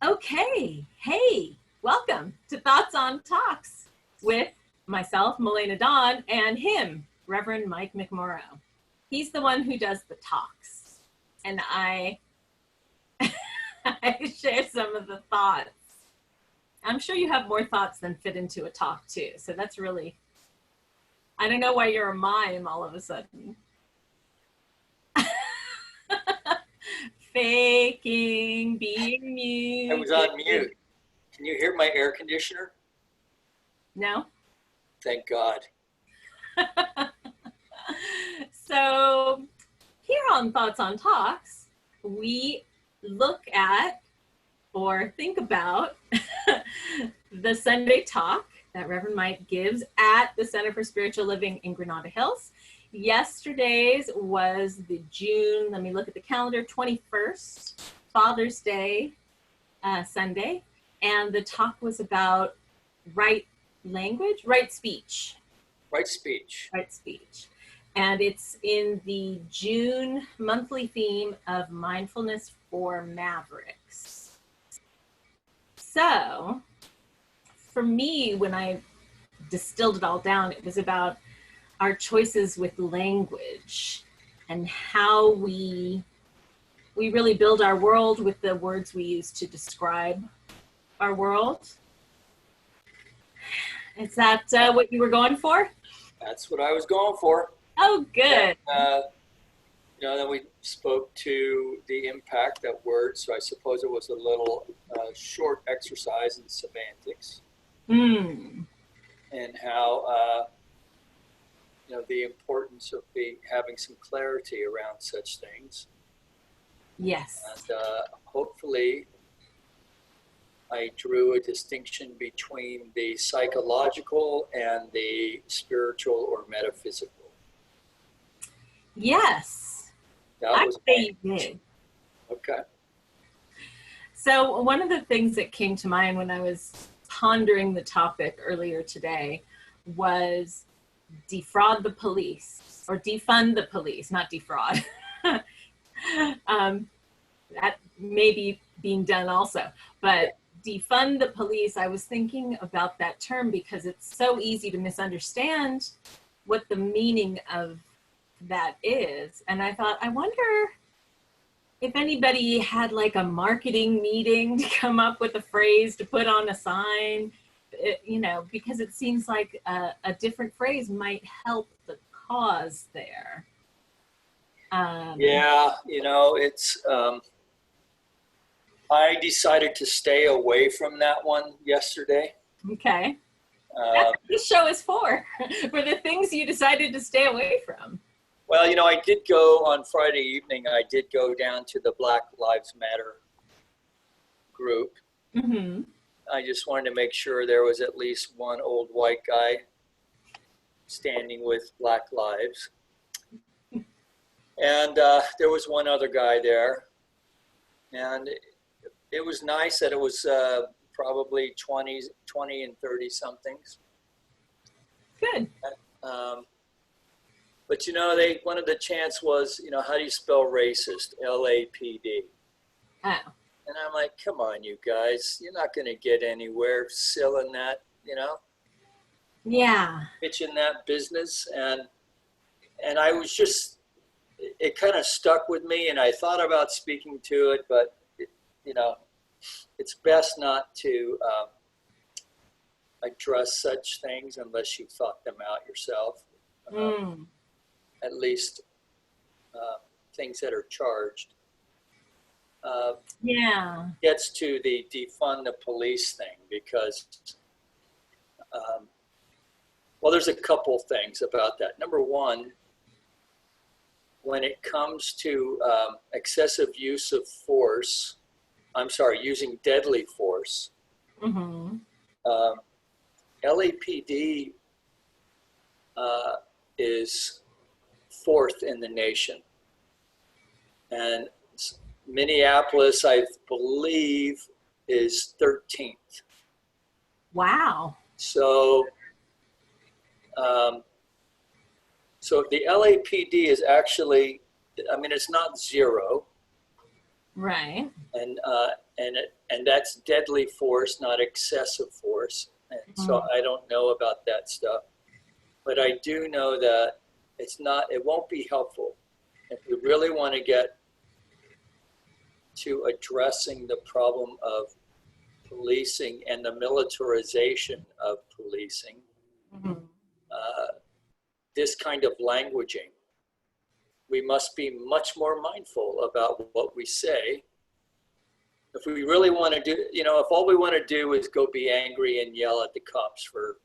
Okay, hey, welcome to Thoughts on Talks with myself, Malayna Dawn, and him, Reverend Mike McMorrow. He's the one who does the talks, and I share some of the thoughts. I'm sure you have more thoughts than fit into a talk too, so that's really, I don't know why you're a mime all of a sudden. Faking, being mute. I was on mute. Can you hear my air conditioner? No? Thank God. So here on Thoughts on Talks, we look at or think about the Sunday talk that Reverend Mike gives at the Center for Spiritual Living in Granada Hills. Yesterday's was the June, let me look at the calendar, 21st, Father's Day Sunday. And the talk was about right language, right speech. Right speech. Right speech. And it's in the June monthly theme of Mindfulness for Mavericks. So for me, when I distilled it all down, it was about our choices with language and how we really build our world with the words we use to describe our world. Is that what you were going for? That's what I was going for. Oh, good. And, then we spoke to the impact that words, so I suppose it was a little short exercise in semantics. And how, the importance of having some clarity around such things. Yes. And hopefully I drew a distinction between the psychological and the spiritual or metaphysical. Yes. I'd say you did. Okay. So one of the things that came to mind when I was pondering the topic earlier today was defraud the police, or defund the police, not defraud. That may be being done also, but defund the police, I was thinking about that term because it's so easy to misunderstand what the meaning of that is. And I thought, I wonder if anybody had like a marketing meeting to come up with a phrase to put on a sign, because it seems like a different phrase might help the cause there. It's, I decided to stay away from that one yesterday. Okay. That's what this show is for the things you decided to stay away from. Well, I did go on Friday evening, I did go down to the Black Lives Matter group. Mm-hmm. I just wanted to make sure there was at least one old white guy standing with Black Lives. And there was one other guy there. And it was nice that it was probably 20 and 30 somethings. Good. But one of the chants was, how do you spell racist? L-A-P-D. Oh. And I'm like, come on, you guys, you're not going to get anywhere selling that, Yeah. pitching that business. And I was just, it kind of stuck with me, and I thought about speaking to it, but it's best not to address such things unless you've thought them out yourself. At least things that are charged. Gets to the defund the police thing because, there's a couple things about that. Number one, when it comes to excessive use of force, using deadly force, LAPD is fourth in the nation. And Minneapolis, I believe, is 13th. Wow. So the LAPD is actually, it's not zero. Right. And and that's deadly force, not excessive force. And so I don't know about that stuff, but I do know that it won't be helpful if we really want to get to addressing the problem of policing and the militarization of policing. This kind of languaging. We must be much more mindful about what we say. If we really want to do, if all we want to do is go be angry and yell at the cops for,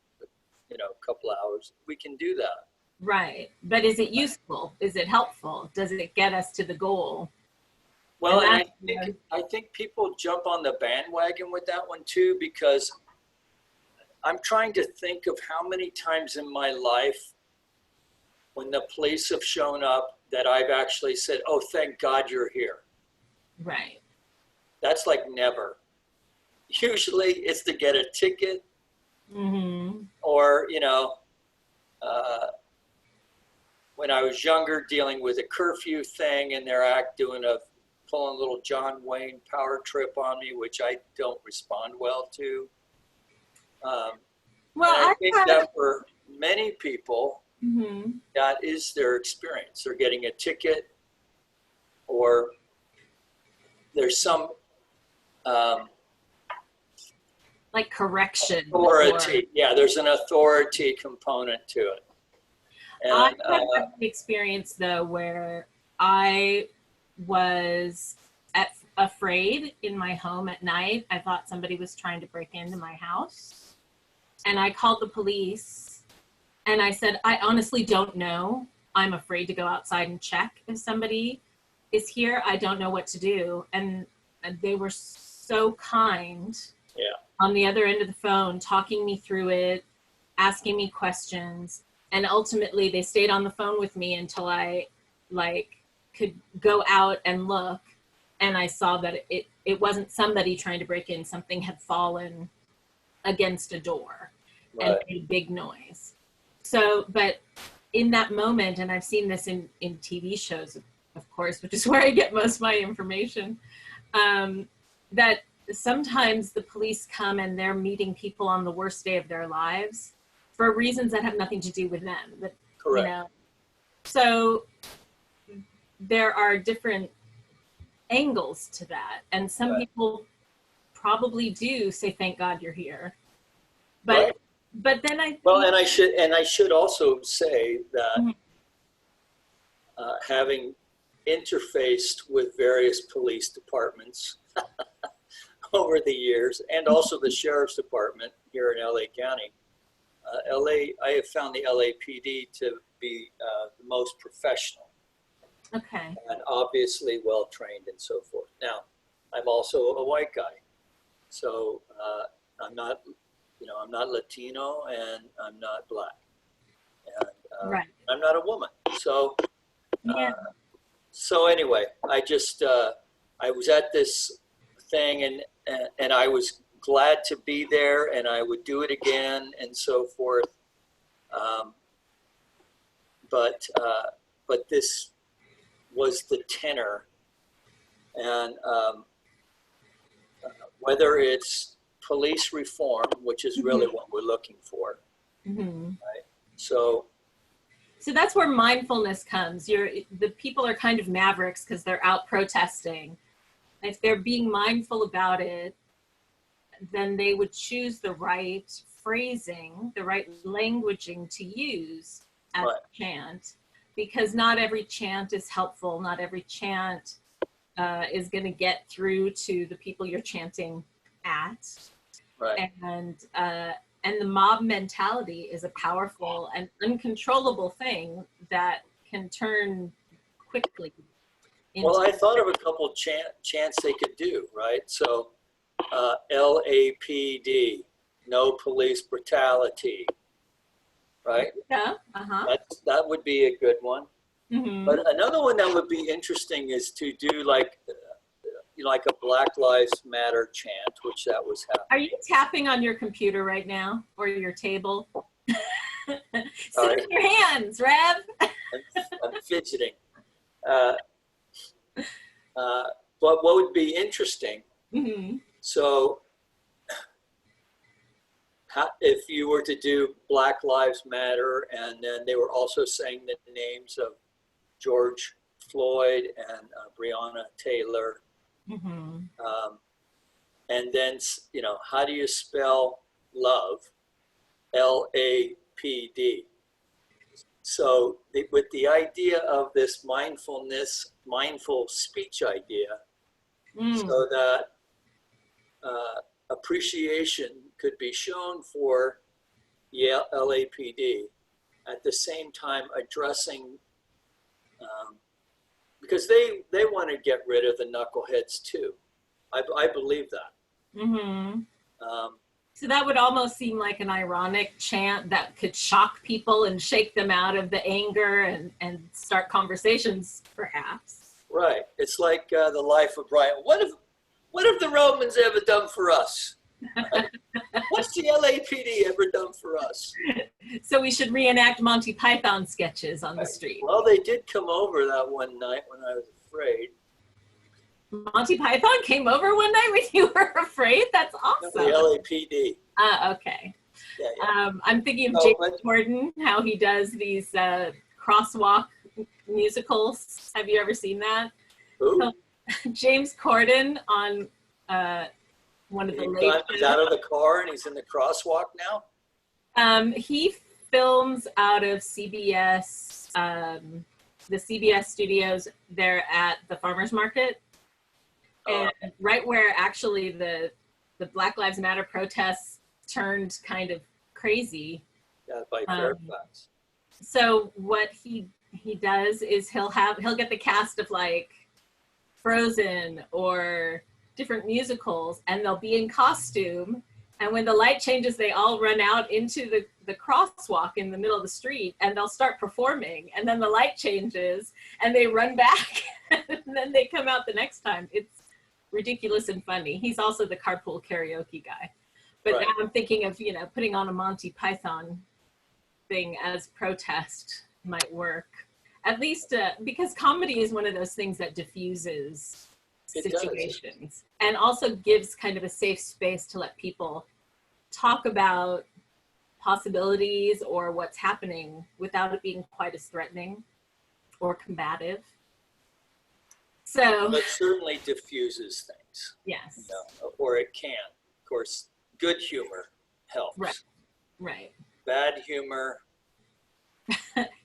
a couple of hours, we can do that. Right. But is it useful? Is it helpful? Does it get us to the goal? Well, and I think people jump on the bandwagon with that one too, because I'm trying to think of how many times in my life when the police have shown up that I've actually said, oh, thank God you're here. Right. That's like never. Usually it's to get a ticket or, when I was younger dealing with a curfew thing and they're pulling a little John Wayne power trip on me, which I don't respond well to. I think that for many people, that is their experience. They're getting a ticket, or there's some like correction. Authority. Yeah, there's an authority component to it. And, I had an experience though where I was afraid in my home at night. I thought somebody was trying to break into my house, and I called the police and I said, I honestly don't know. I'm afraid to go outside and check if somebody is here. I don't know what to do. And they were so kind on the other end of the phone, talking me through it, asking me questions. And ultimately they stayed on the phone with me until I could go out and look. And I saw that it wasn't somebody trying to break in. Something had fallen against a door and made a big noise. So, but in that moment, and I've seen this in TV shows, of course, which is where I get most of my information, that sometimes the police come and they're meeting people on the worst day of their lives for reasons that have nothing to do with them. But, correct. So there are different angles to that. And some people probably do say, thank God you're here. But but then I think, and I should also say that having interfaced with various police departments over the years, and also the sheriff's department here in LA County, I have found the LAPD to be the most professional. Okay. And obviously well trained and so forth. Now, I'm also a white guy, so I'm not Latino and I'm not black, and I'm not a woman. So, so anyway, I just I was at this thing and I was glad to be there, and I would do it again and so forth. But this was the tenor, and whether it's police reform, which is really what we're looking for, right? So that's where mindfulness comes. The people are kind of mavericks because they're out protesting. If they're being mindful about it, then they would choose the right phrasing, the right languaging to use at the chant, because not every chant is helpful. Not every chant is going to get through to the people you're chanting at. Right. And the mob mentality is a powerful and uncontrollable thing that can turn quickly. Well, I thought of a couple chants they could do, right? So LAPD, no police brutality, right? Yeah. That would be a good one. But another one that would be interesting is to do like a Black Lives Matter chant, which that was happening. Are you tapping on your computer right now or your table? Sit on your hands, Rev. I'm fidgeting. But what would be interesting Mm-hmm. So if you were to do Black Lives Matter, and then they were also saying the names of George Floyd and Breonna Taylor, Mm-hmm. and then, you know, how do you spell love? L-A-P-D. So with the idea of this mindfulness, mindful speech idea, so that appreciation could be shown for the LAPD, at the same time addressing, because they want to get rid of the knuckleheads too. I believe that. Mm-hmm. So that would almost seem like an ironic chant that could shock people and shake them out of the anger and start conversations, perhaps. Right. It's like the life of Brian. What have the Romans ever done for us? What's the LAPD ever done for us? So we should reenact Monty Python sketches on the street. Well, they did come over that one night when I was afraid. Monty Python came over one night when you were afraid? That's awesome. The LAPD. Okay. Yeah. I'm thinking of James Corden, how he does these crosswalk musicals. Have you ever seen that? Who? So, James Corden on one of the late shows. He's out of the car and he's in the crosswalk now? He films out of CBS, the CBS studios there at the farmer's market. And right where actually the Black Lives Matter protests turned kind of crazy. Yeah, by Fairfax. So what he does is he'll get the cast of like Frozen or different musicals, and they'll be in costume. And when the light changes, they all run out into the crosswalk in the middle of the street, and they'll start performing. And then the light changes, and they run back, and then they come out the next time. It's ridiculous and funny. He's also the carpool karaoke guy. But right. Now I'm thinking of, putting on a Monty Python thing as protest might work. At least because comedy is one of those things that diffuses situations and also gives kind of a safe space to let people talk about possibilities or what's happening without it being quite as threatening or combative. So, but certainly diffuses things. Yes. Or it can. Of course, good humor helps. Right. Bad humor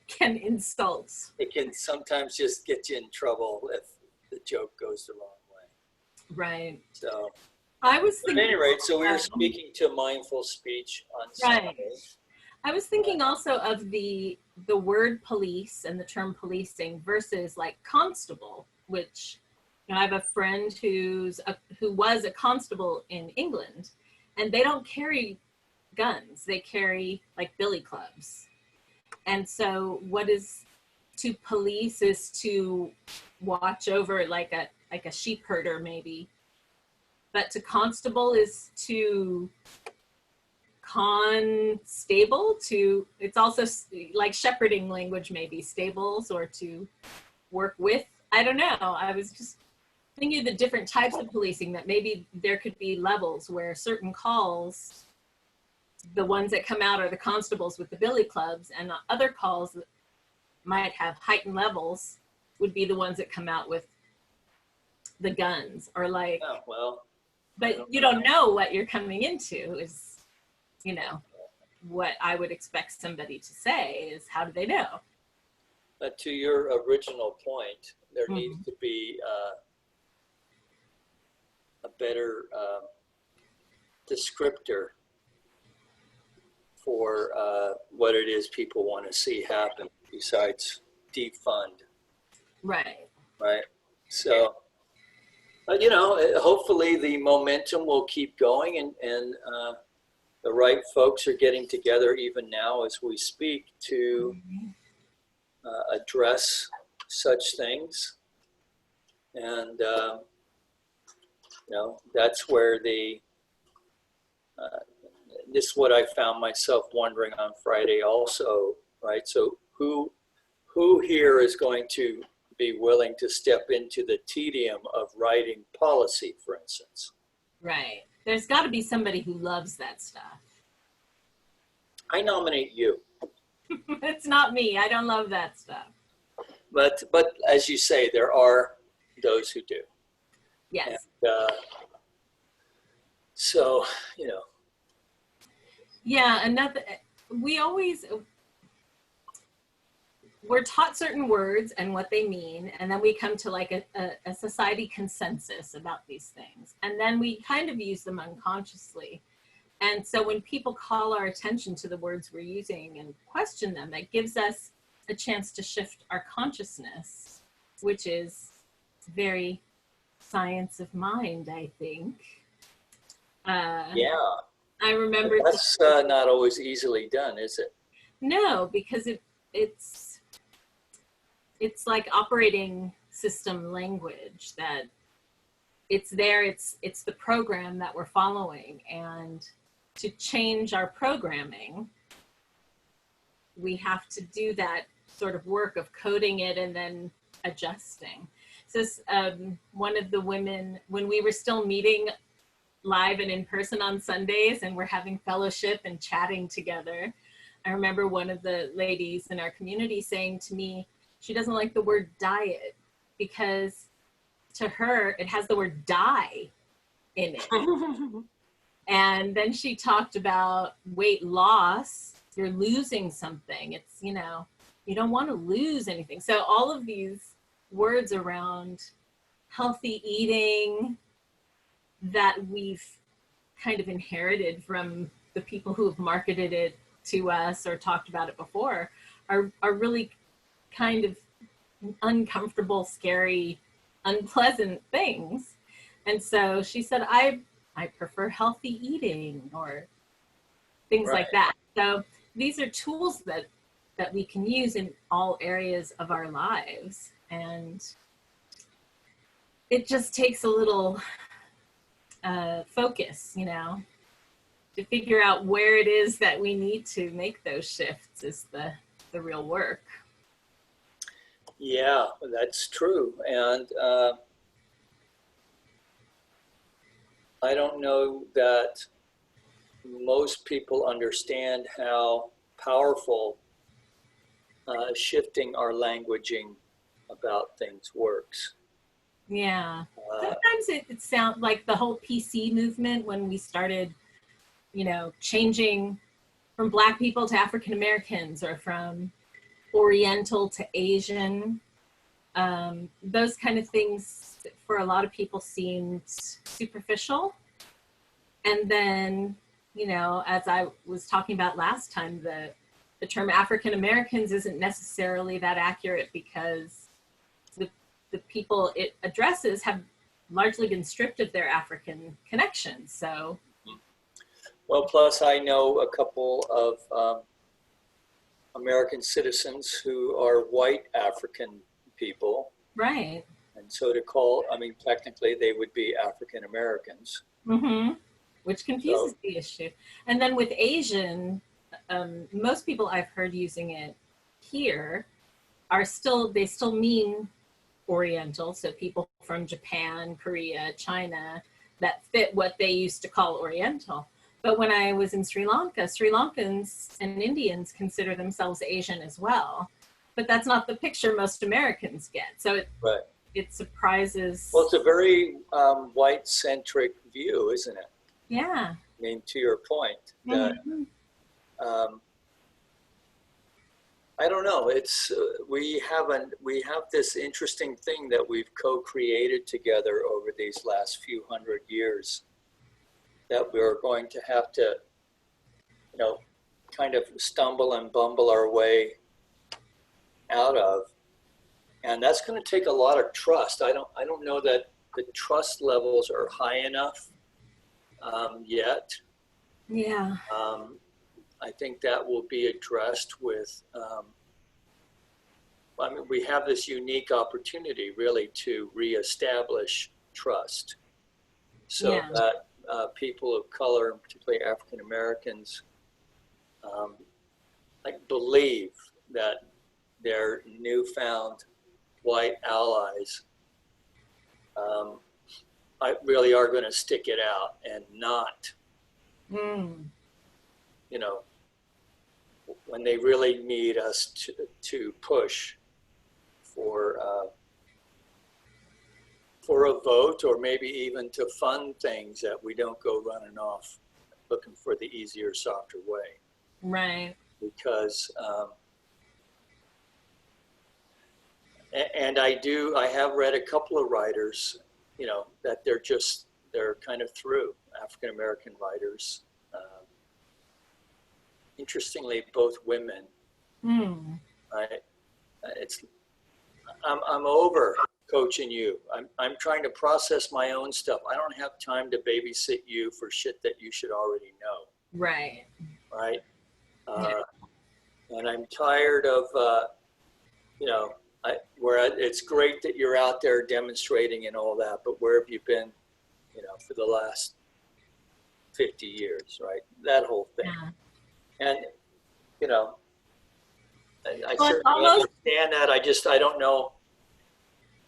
can insult. It can sometimes just get you in trouble if the joke goes the wrong way. Right. So I was thinking. At any rate, so we were speaking to mindful speech on Sunday. Right. I was thinking also of the word police and the term policing versus like constable, which I have a friend who was a constable in England, and they don't carry guns. They carry like billy clubs. And so what is to police is to watch over like a sheep herder maybe. But to constable is to constable, it's also like shepherding language maybe, stables, or to work with. I don't know. I was just thinking of the different types of policing, that maybe there could be levels where certain calls, the ones that come out are the constables with the billy clubs, and the other calls that might have heightened levels would be the ones that come out with the guns, or like, oh, well, but you don't know what you're coming into is, what I would expect somebody to say is, how do they know? But to your original point, there needs to be a better descriptor for what it is people want to see happen besides defund. Right. Right. So, hopefully the momentum will keep going, and the right folks are getting together even now as we speak to address such things. And, that's where this is what I found myself wondering on Friday also, right? So who here is going to be willing to step into the tedium of writing policy, for instance? Right. There's got to be somebody who loves that stuff. I nominate you. It's not me. I don't love that stuff. But as you say, there are those who do. Yes. And, so, you know. Yeah, we're taught certain words and what they mean, and then we come to like a society consensus about these things. And then we kind of use them unconsciously. And so when people call our attention to the words we're using and question them, it gives us a chance to shift our consciousness, which is very science of mind, I think. Yeah. I remember that's not always easily done, is it? No, because it's like operating system language, that it's there, it's the program that we're following, and to change our programming, we have to do that sort of work of coding it and then adjusting. So one of the women, when we were still meeting live and in person on Sundays and we're having fellowship and chatting together, I remember one of the ladies in our community saying to me, she doesn't like the word diet because to her, it has the word die in it. And then she talked about weight loss. You're losing something. It's, you know, you don't want to lose anything. So all of these words around healthy eating that we've kind of inherited from the people who have marketed it to us or talked about it before are really kind of uncomfortable, scary, unpleasant things. And so she said, I prefer healthy eating or things Right. like that. So these are tools that we can use in all areas of our lives. And it just takes a little focus, you know, to figure out where it is that we need to make those shifts is the real work. Yeah, that's true. And I don't know that most people understand how powerful shifting our languaging about things works. Yeah. Sometimes it sounds like the whole PC movement when we started, you know, changing from Black people to African Americans or from Oriental to Asian. Those kind of things for a lot of people seemed superficial. And then, you know, as I was talking about last time, the term African Americans isn't necessarily that accurate because the people it addresses have largely been stripped of their African connections. So, well, plus I know a couple of American citizens who are white African people. right. And so to call, I mean, technically they would be African Americans. Mm-hmm. Which confuses the issue. And then with Asian, most people I've heard using it here they still mean Oriental. So people from Japan, Korea, China, that fit what they used to call Oriental. But when I was in Sri Lanka, Sri Lankans and Indians consider themselves Asian as well. But that's not the picture most Americans get. So it surprises. Well, it's a very white-centric view, isn't it? Yeah. I mean, to your point, that I don't know. It's we have this interesting thing that we've co-created together over these last few hundred years that we're going to have to, you know, kind of stumble and bumble our way out of, and that's going to take a lot of trust. I don't know that the trust levels are high enough yet. Yeah. I think that will be addressed with, I mean, we have this unique opportunity really to reestablish trust so that people of color, and particularly African Americans, like believe that their newfound white allies really are going to stick it out and not, Mm. you know, when they really need us to push for a vote, or maybe even to fund things, that we don't go running off looking for the easier, softer way. Right. Because, and I have read a couple of writers, you know, that they're kind of through, African-American writers. Interestingly, both women. Mm. Right? I'm over coaching you. I'm trying to process my own stuff. I don't have time to babysit you for shit that you should already know. Right. Right? Yeah. And I'm tired of, you know, it's great that you're out there demonstrating and all that, but where have you been, you know, for the last 50 years, right? That whole thing. Yeah. And, you know, I Well, certainly understand that. I don't know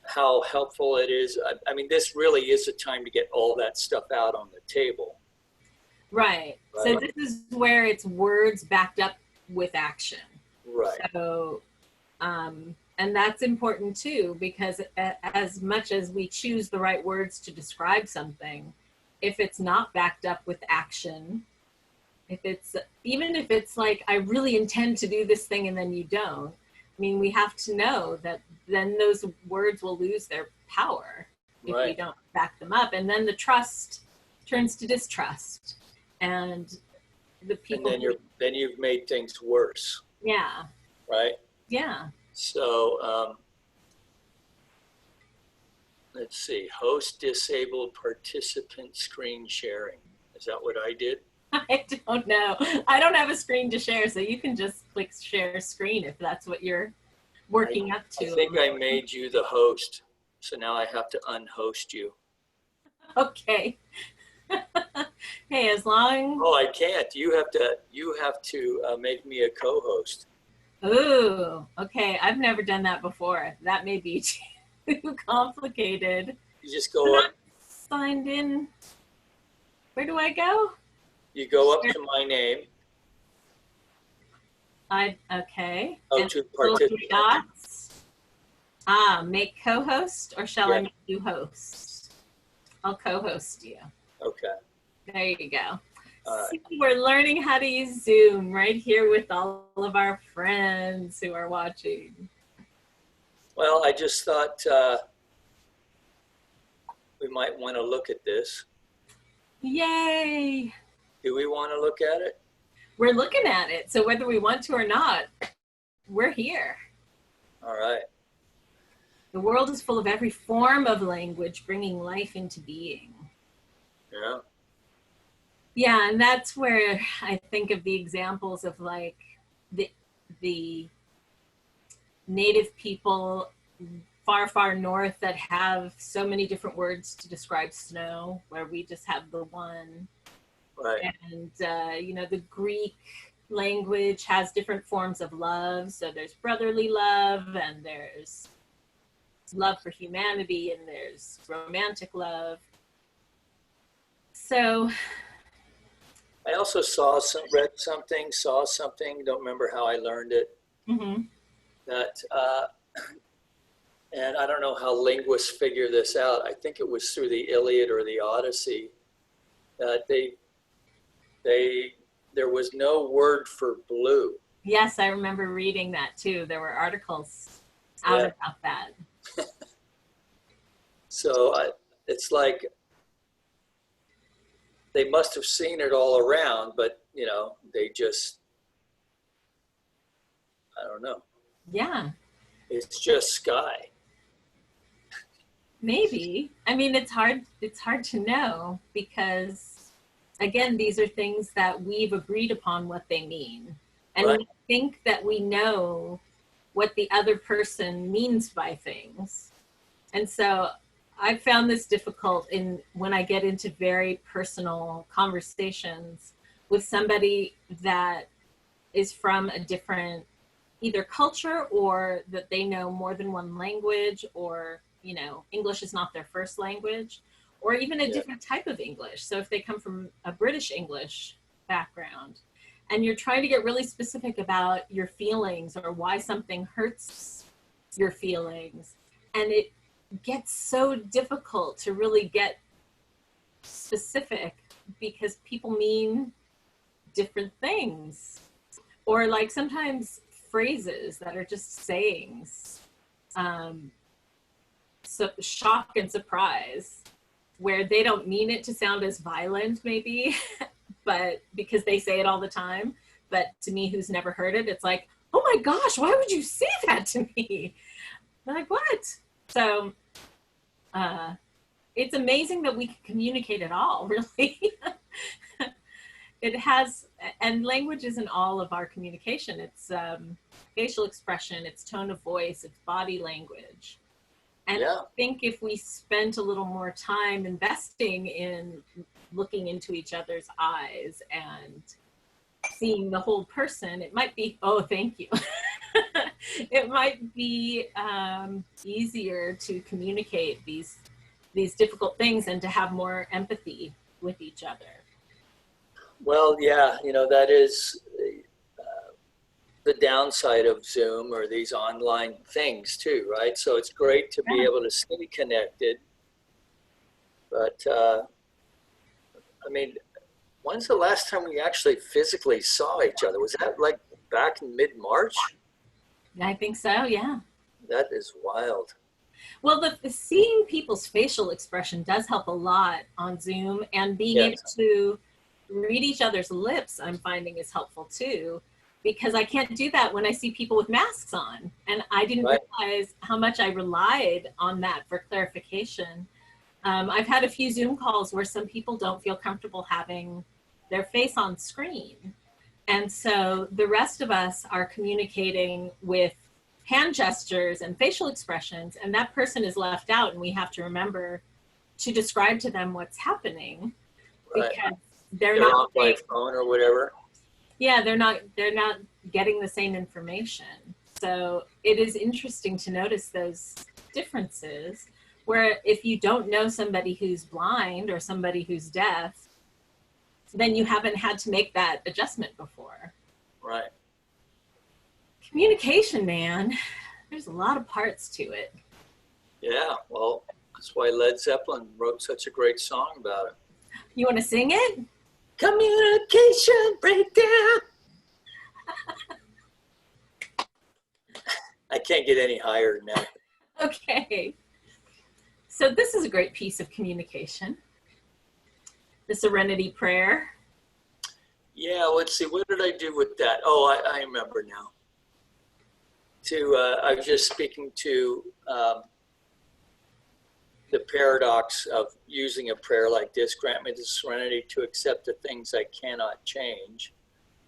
how helpful it is. I mean, this really is a time to get all that stuff out on the table. Right. So this is where it's words backed up with action. Right. So, and that's important too, because as much as we choose the right words to describe something, if it's not backed up with action, even if it's like, I really intend to do this thing and then you don't, I mean, we have to know that then those words will lose their power if we don't back them up. And then the trust turns to distrust. And the people. And then you've made things worse. Yeah. Right? Yeah. So, let's see, host disabled participant screen sharing. Is that what I did? I don't know. I don't have a screen to share, so you can just click share screen if that's what you're working up to. I think I made you the host, so now I have to unhost you. Okay. Hey, as long. Oh, I can't. You have to make me a co-host. Ooh, okay. I've never done that before. That may be too complicated. You just go up. Signed in. Where do I go? You go up to my name. Okay. Oh, to participant. Dots. Make co-host, or shall I make you host? I'll co-host you. Okay. There you go. Right. See, we're learning how to use Zoom right here with all of our friends who are watching. Well, I just thought we might want to look at this. Yay! Do we want to look at it? We're looking at it. So whether we want to or not, we're here. All right. The world is full of every form of language, bringing life into being. Yeah. Yeah, and that's where I think of the examples of like the native people far, far north that have so many different words to describe snow, where we just have the one. Right. And, you know, the Greek language has different forms of love. So there's brotherly love, and there's love for humanity, and there's romantic love. So I also read something, don't remember how I learned it, that, and I don't know how linguists figure this out. I think it was through the Iliad or the Odyssey, that there was no word for blue. Yes, I remember reading that too. There were articles out about that. So it's like they must have seen it all around, but, you know, they just, I don't know. Yeah. It's just sky. Maybe. I mean, it's hard to know, because again, these are things that we've agreed upon what they mean. And we think that we know what the other person means by things. And so I found this difficult when I get into very personal conversations with somebody that is from a different either culture, or that they know more than one language, or, you know, English is not their first language, or even a different type of English. So if they come from a British English background, and you're trying to get really specific about your feelings or why something hurts your feelings, and it gets so difficult to really get specific because people mean different things, or like sometimes phrases that are just sayings, so shock and surprise, where they don't mean it to sound as violent maybe, but because they say it all the time. But to me, who's never heard it, it's like, oh my gosh, why would you say that to me? I'm like, what? So it's amazing that we can communicate at all, really. It has, and language isn't all of our communication. It's facial expression, it's tone of voice, it's body language. And I think if we spent a little more time investing in looking into each other's eyes and seeing the whole person, it might be, oh, thank you. It might be easier to communicate these difficult things and to have more empathy with each other. Well, yeah, you know, that is the downside of Zoom or these online things too, right? So it's great to be able to stay connected. But, I mean, when's the last time we actually physically saw each other? Was that like back in mid-March? I think so, yeah. That is wild. Well, the seeing people's facial expression does help a lot on Zoom, and being able to read each other's lips, I'm finding, is helpful too, because I can't do that when I see people with masks on. And I didn't realize how much I relied on that for clarification. I've had a few Zoom calls where some people don't feel comfortable having their face on screen. And so the rest of us are communicating with hand gestures and facial expressions, and that person is left out, and we have to remember to describe to them what's happening, because they're not on by phone or whatever. Yeah, they're not getting the same information. So it is interesting to notice those differences, where if you don't know somebody who's blind or somebody who's deaf, then you haven't had to make that adjustment before. Right. Communication, man, there's a lot of parts to it. Yeah, well, that's why Led Zeppelin wrote such a great song about it. You want to sing it? Communication breakdown. I can't get any higher than that. Okay. So this is a great piece of communication. The Serenity Prayer. Yeah, let's see. What did I do with that? Oh, I remember now. I was just speaking to the paradox of using a prayer like this: grant me the serenity to accept the things I cannot change.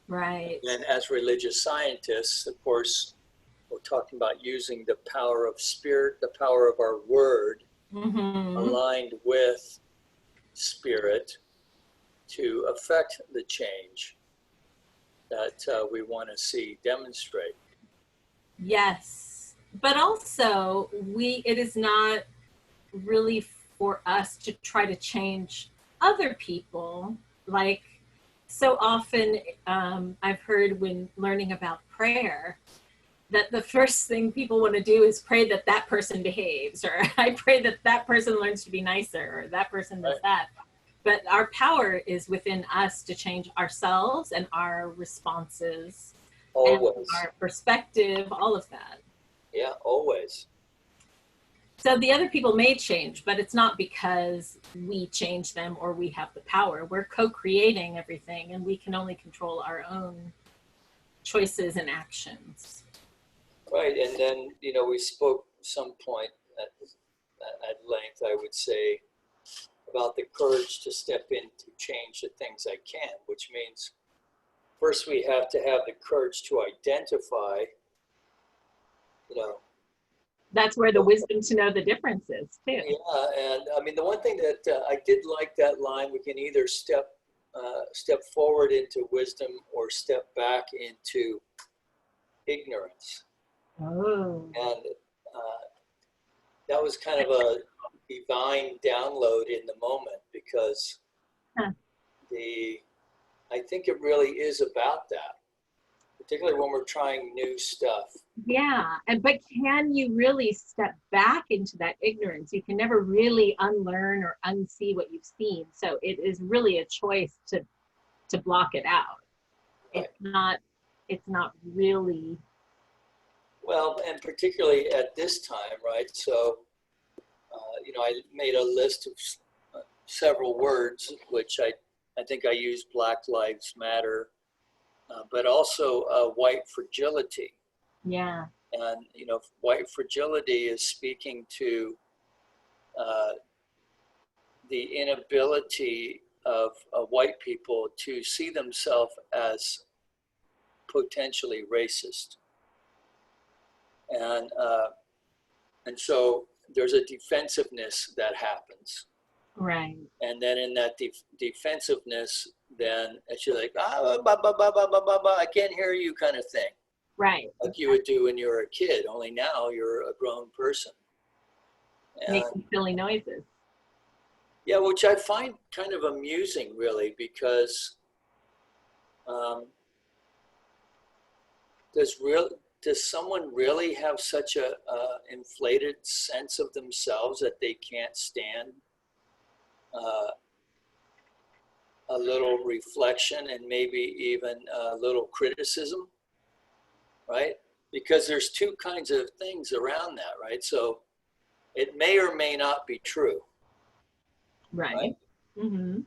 Right. And as religious scientists, of course, we're talking about using the power of spirit, the power of our word, aligned with spirit, to affect the change that we want to see demonstrate. Yes, but also it is not really for us to try to change other people. Like, so often I've heard when learning about prayer that the first thing people want to do is pray that that person behaves, or I pray that that person learns to be nicer, or that person does that. But our power is within us to change ourselves and our responses. Always. And our perspective, all of that. Yeah, always. So the other people may change, but it's not because we change them or we have the power. We're co-creating everything, and we can only control our own choices and actions. Right, and then, we spoke some point at length, I would say, about the courage to step in to change the things I can, which means first we have to have the courage to identify, That's where the wisdom to know the differences too. Yeah, and I mean, the one thing that I did like that line: we can either step forward into wisdom or step back into ignorance. Oh. And that was kind of a divine download in the moment, because Huh. I think it really is about that, particularly when we're trying new stuff. Yeah, but can you really step back into that ignorance? You can never really unlearn or unsee what you've seen. So it is really a choice to block it out. Right. It's not really. Well, and particularly at this time, right? So, I made a list of several words, which I think I used Black Lives Matter, but also white fragility. Yeah. And, white fragility is speaking to the inability of white people to see themselves as potentially racist. And so there's a defensiveness that happens. Right. And then in that defensiveness, then it's like, I can't hear you kind of thing. Right. Like you would do when you were a kid, only now you're a grown person. Making silly noises. Yeah, which I find kind of amusing, really, because does someone really have such a inflated sense of themselves that they can't stand a little reflection and maybe even a little criticism, right? Because there's two kinds of things around that, right? So it may or may not be true. Right. Mm-hmm.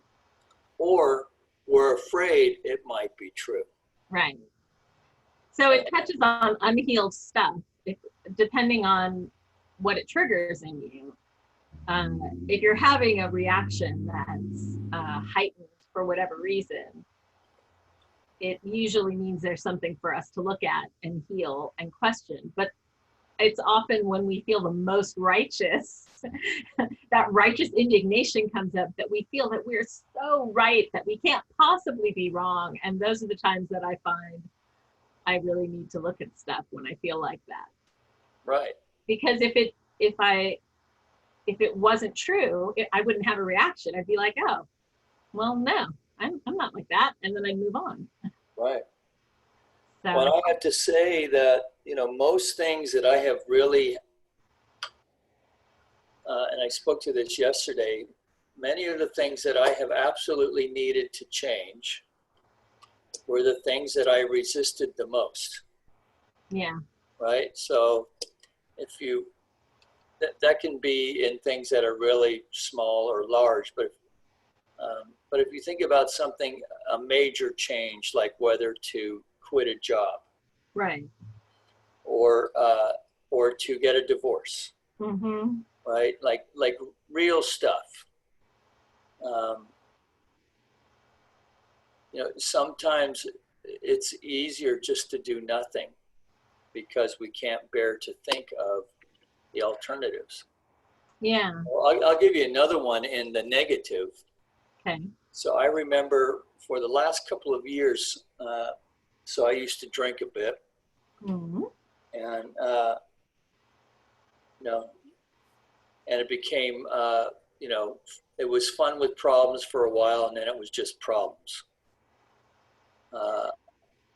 Or we're afraid it might be true. Right. So it touches on unhealed stuff, depending on what it triggers in you. If you're having a reaction that's heightened for whatever reason, it usually means there's something for us to look at and heal and question. But it's often when we feel the most righteous, that righteous indignation comes up, that we feel that we're so right, that we can't possibly be wrong. And those are the times that I find I really need to look at stuff when I feel like that. Right. Because if it wasn't true, I wouldn't have a reaction. I'd be like, oh, well, no, I'm not like that. And then I'd move on. Right. So, Well, I have to say that, most things that I have really, and I spoke to this yesterday, many of the things that I have absolutely needed to change were the things that I resisted the most. yeah. Right. So that can be in things that are really small or large, but if you think about something, a major change, like whether to quit a job, Right. or to get a divorce, Mm-hmm. right? Like real stuff. Sometimes it's easier just to do nothing because we can't bear to think of the alternatives. Yeah. Well, I'll give you another one in the negative. Okay. So I remember for the last couple of years, so I used to drink a bit, Mm-hmm. and and it became, it was fun with problems for a while, and then it was just problems.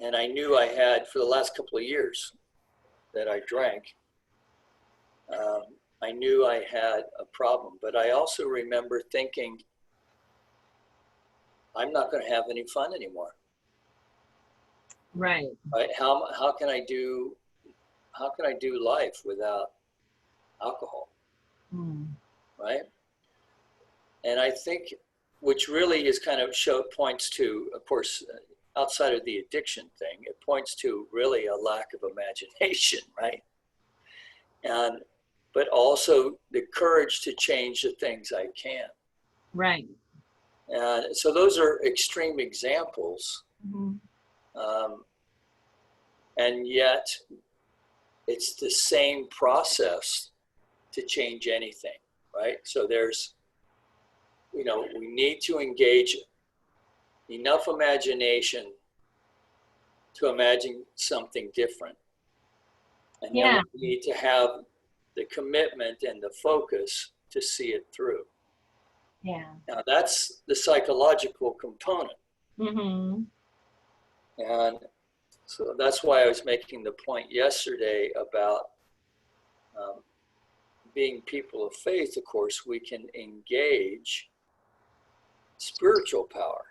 And I knew I had, for the last couple of years that I drank, I knew I had a problem. But I also remember thinking, I'm not going to have any fun anymore. Right. Right? How can I do life without alcohol? Mm. Right? And I think, which really is kind of points to, of course, outside of the addiction thing, it points to really a lack of imagination, right? But also the courage to change the things I can. Right. So those are extreme examples. Mm-hmm. And yet it's the same process to change anything, right? So there's, we need to engage enough imagination to imagine something different. And then we need to have the commitment and the focus to see it through. Yeah. Now that's the psychological component. Mm-hmm. And so that's why I was making the point yesterday about being people of faith. Of course, we can engage spiritual power,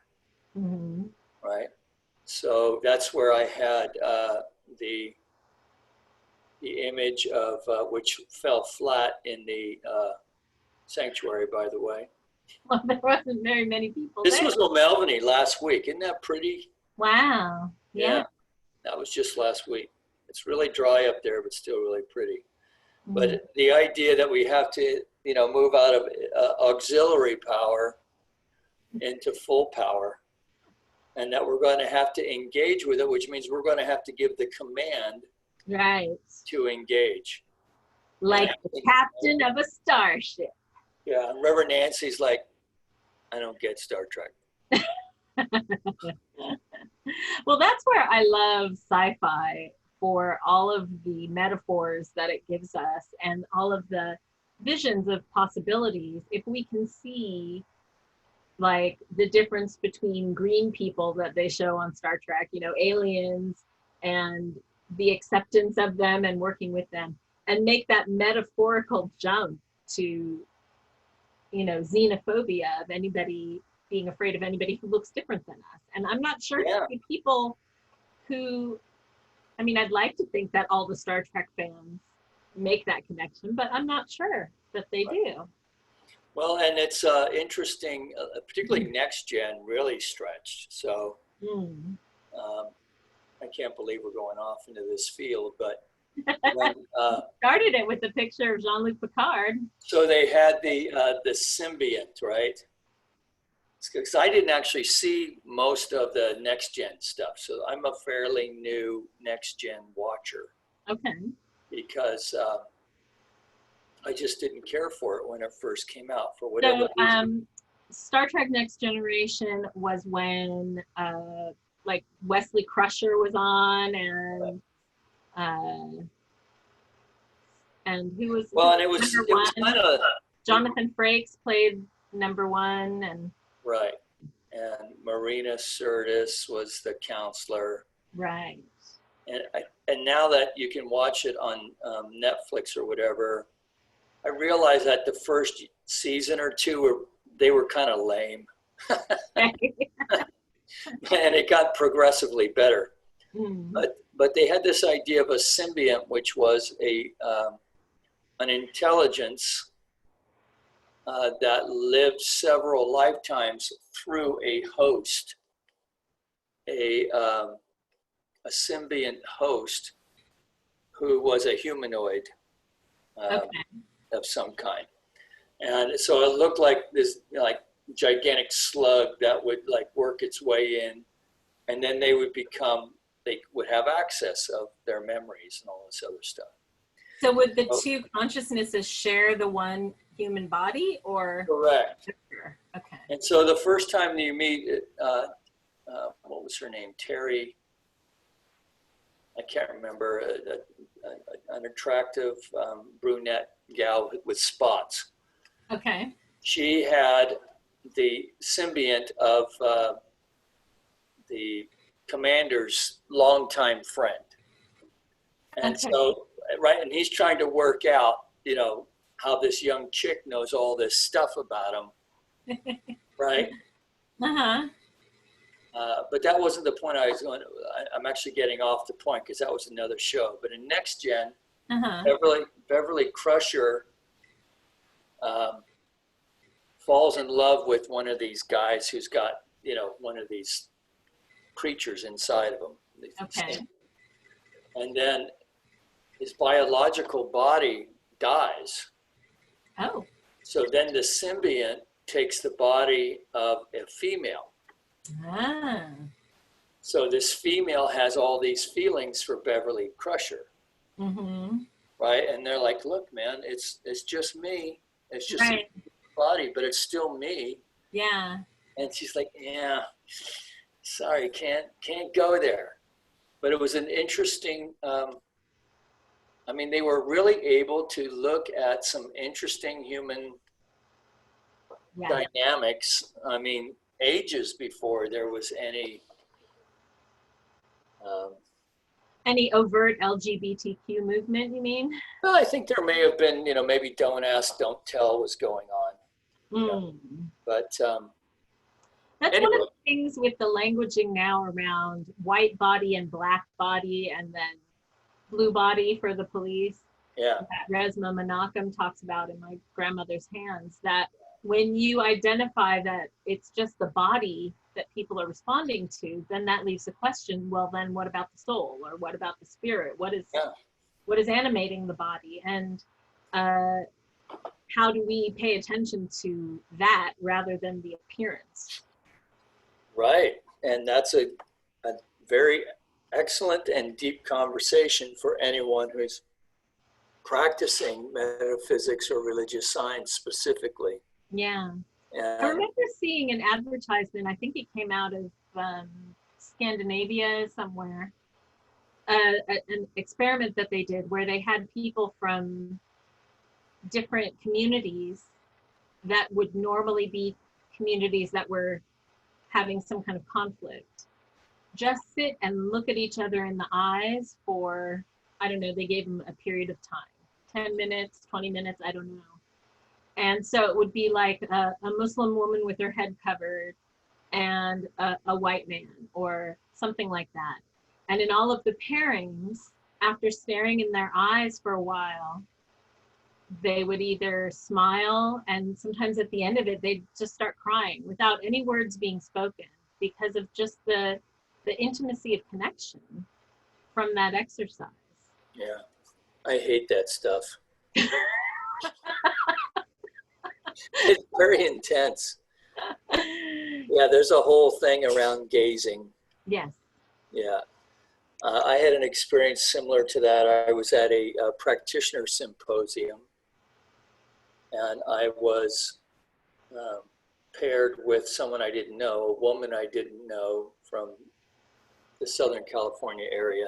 Mm-hmm. right? So that's where I had the image of which fell flat in the sanctuary, by the way. Well, there wasn't very many people This there. was O'Melveny last week. Isn't that pretty? Wow. Yeah. That was just last week. It's really dry up there, but still really pretty. Mm-hmm. But the idea that we have to, move out of auxiliary power into full power, and that we're going to have to engage with it, which means we're going to have to give the command Right. to engage. Like the captain of a starship. Yeah, and Reverend Nancy's like, I don't get Star Trek. Well, that's where I love sci-fi, for all of the metaphors that it gives us and all of the visions of possibilities. If we can see like the difference between green people that they show on Star Trek, aliens, and the acceptance of them and working with them, and make that metaphorical jump to, xenophobia of anybody being afraid of anybody who looks different than us. And I'm not sure the people who, I'd like to think that all the Star Trek fans make that connection, but I'm not sure that they do. Well, and it's interesting, particularly Next Gen really stretched. So I can't believe we're going off into this field, but when, started it with the picture of Jean-Luc Picard. So they had the symbiont, right? Because I didn't actually see most of the Next Gen stuff, so I'm a fairly new Next Gen watcher. Okay. Because I just didn't care for it when it first came out for whatever reason. Star Trek Next Generation was when like Wesley Crusher was on, and who was and it was kind of Jonathan Frakes played number one, and right, and Marina Sirtis was the counselor, right. And now that you can watch it on Netflix or whatever, I realized that the first season or two they were kind of lame, and it got progressively better. But they had this idea of a symbiont, which was an intelligence that lived several lifetimes through a host, a symbiont host who was a humanoid of some kind. And so it looked like this gigantic slug that would work its way in, and then they would have access of their memories and all this other stuff. So would the two consciousnesses share the one human body, or? Correct. Okay. And so the first time you meet, what was her name? Terry, I can't remember, an attractive brunette gal with spots. Okay. She had the symbiont of the commander's longtime friend. And so, right, and he's trying to work out, how this young chick knows all this stuff about him, right? But that wasn't the point I was going to. I'm actually getting off the point because that was another show. But in Next Gen, Beverly Crusher falls in love with one of these guys who's got, one of these creatures inside of him. Okay. And then his biological body dies. Oh. So then the symbiont takes the body of a female. So this female has all these feelings for Beverly Crusher. Right? And they're like, look, man, it's just me. It's just a body, but it's still me. Yeah. And she's like, yeah, sorry, can't go there. But it was an interesting, they were really able to look at some interesting human Yeah. dynamics. I mean, ages before there was um, any overt LGBTQ movement, you mean? well, I think there may have been, maybe don't ask, don't tell was going on. But That's anyway. one of the things with the languaging now around white body and black body and then blue body for the police. Yeah. That Resma Menachem talks about in My Grandmother's Hands, that when you identify that it's just the body that people are responding to, then that leaves the question, well, then what about the soul, or what about the spirit? What is animating the body? And how do we pay attention to that rather than the appearance? Right. And that's a very excellent and deep conversation for anyone who's practicing metaphysics or religious science specifically. Yeah. And I remember seeing an advertisement, I think it came out of Scandinavia somewhere, an experiment that they did where they had people from different communities that would normally be communities that were having some kind of conflict just sit and look at each other in the eyes for, I don't know, they gave them a period of time, 10 minutes, 20 minutes, I don't know. And so it would be like a Muslim woman with her head covered and a white man or something like that. And in all of the pairings, after staring in their eyes for a while, they would either smile, and sometimes at the end of it, they'd just start crying without any words being spoken because of just the intimacy of connection from that exercise. Yeah, I hate that stuff. It's very intense. Yeah, there's a whole thing around gazing. Yes. Yeah. I had an experience similar to that. I was at a practitioner symposium, and I was paired with someone I didn't know, a woman I didn't know from the Southern California area.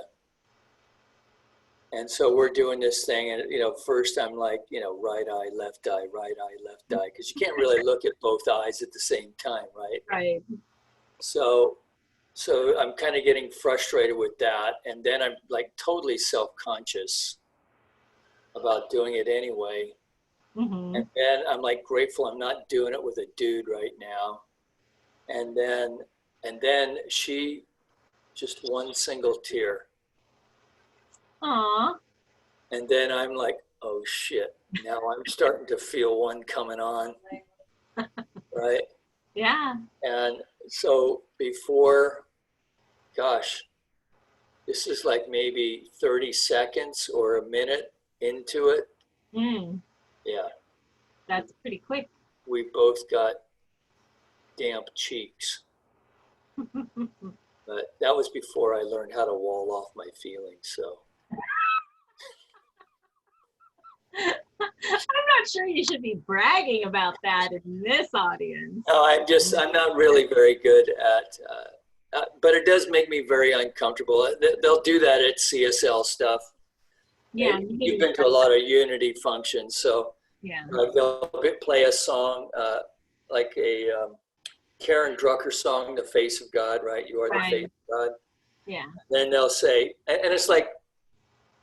And so we're doing this thing, and first I'm like, right eye, left eye, because you can't really look at both eyes at the same time, right? Right. So I'm kind of getting frustrated with that, and then I'm like totally self-conscious about doing it anyway. Mm-hmm. And then I'm like grateful I'm not doing it with a dude right now. And then she, just one single tear. Aw. And then I'm like, oh shit, now I'm starting to feel one coming on, right? Yeah. And so before, gosh, this is like maybe 30 seconds or a minute into it. Yeah. That's pretty quick. We both got damp cheeks. But that was before I learned how to wall off my feelings, so. I'm not sure you should be bragging about that in this audience. No, I'm not really very good at, but it does make me very uncomfortable. They'll do that at CSL stuff. Yeah. You've been to a lot of Unity functions, so yeah. They'll play a song like a Karen Drucker song, The Face of God, right? You are the face of God. Yeah. Then they'll say, and it's like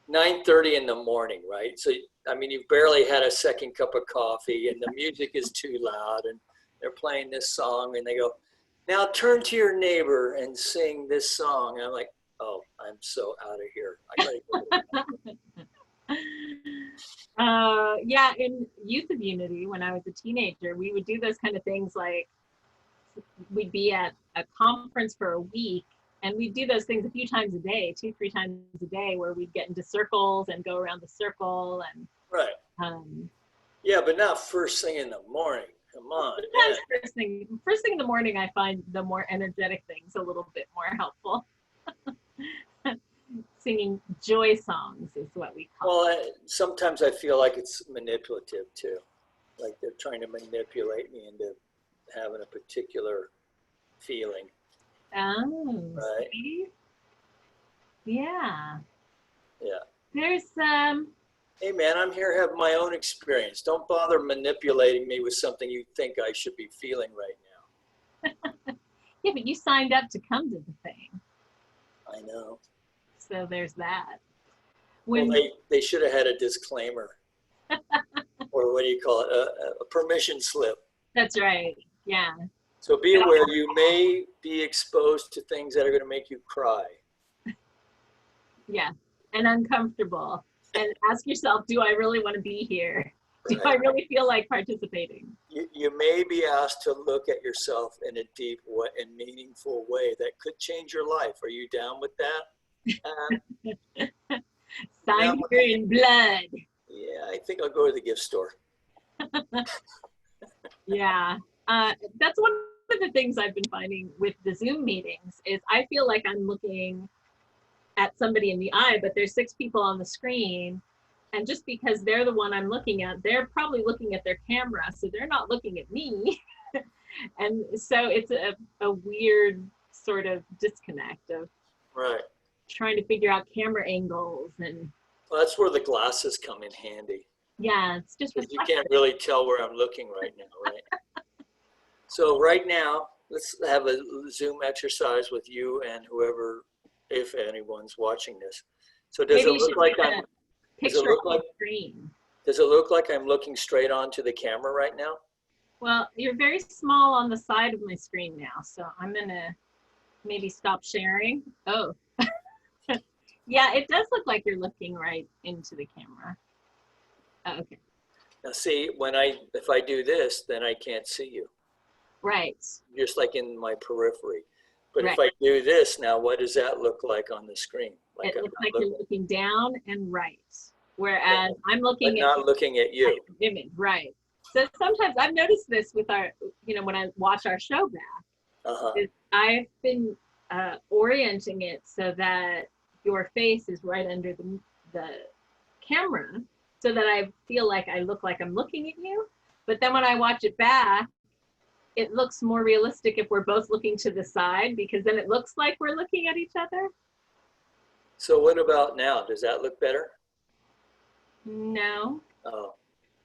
9:30 in the morning, right? So, I mean, you've barely had a second cup of coffee and the music is too loud and they're playing this song and they go, now turn to your neighbor and sing this song. And I'm like, oh, I'm so out of here. I gotta go. Yeah, in Youth of Unity, when I was a teenager, we would do those kind of things like we'd be at a conference for a week and we'd do those things a few times a day, 2-3 times a day, where we'd get into circles and go around the circle. And right. Yeah, but not first thing in the morning. Come on. First thing in the morning, I find the more energetic things a little bit more helpful. Singing joy songs is what we call it. Sometimes I feel like it's manipulative too. Like they're trying to manipulate me into having a particular feeling. Oh, right. See? Yeah. Yeah. There's Hey man, I'm here to have my own experience. Don't bother manipulating me with something you think I should be feeling right now. Yeah, but you signed up to come to the thing. I know. So there's that. Well, they should have had a disclaimer. Or what do you call it? A permission slip. That's right. Yeah. So be aware you may be exposed to things that are going to make you cry. Yeah. And uncomfortable. And ask yourself, do I really want to be here? Right. Do I really feel like participating? You may be asked to look at yourself in a deep way, and meaningful way that could change your life. Are you down with that? Signed here in blood. Yeah, I think I'll go to the gift store. Yeah. That's one of the things I've been finding with the Zoom meetings is I feel like I'm looking at somebody in the eye, but there's 6 people on the screen. And just because they're the one I'm looking at, they're probably looking at their camera, so they're not looking at me. And so it's a weird sort of disconnect of right. trying to figure out camera angles. And well, that's where the glasses come in handy. Yeah, it's just you can't really tell where I'm looking right now, right? So right now, let's have a Zoom exercise with you and whoever, if anyone's watching this. So does it look like I'm picture on screen? Does it look like I'm looking straight onto the camera right now? Well, you're very small on the side of my screen now, so I'm gonna maybe stop sharing. Oh, yeah, it does look like you're looking right into the camera. Oh, okay. Now see, if I do this, then I can't see you. Right. Just like in my periphery. But right. If I do this now, what does that look like on the screen? Like it looks like you're looking down and right. Whereas I'm looking but not looking at you. Image, right. So sometimes I've noticed this with our, when I watch our show back, I've been orienting it so that your face is right under the camera so that I feel like I look like I'm looking at you. But then when I watch it back, it looks more realistic if we're both looking to the side, because then it looks like we're looking at each other. So what about now? Does that look better? No. Oh.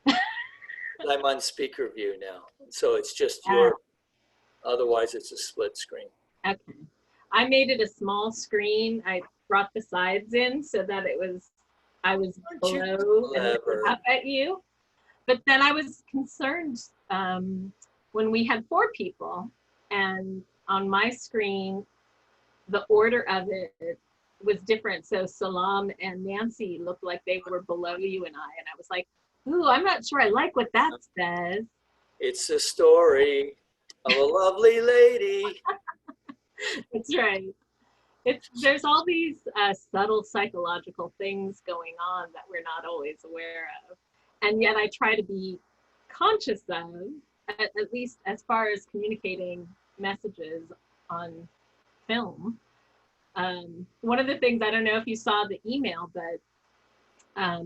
I'm on speaker view now. So it's just your, otherwise it's a split screen. Okay. I made it a small screen. I brought the sides in so that I was below and looking up at you. But then I was concerned when we had 4 people, and on my screen, the order of it was different. So Salam and Nancy looked like they were below you and I was like, ooh, I'm not sure I like what that says. It's a story of a lovely lady. That's right. There's all these subtle psychological things going on that we're not always aware of. And yet I try to be conscious of, at least as far as communicating messages on film. One of the things, I don't know if you saw the email, but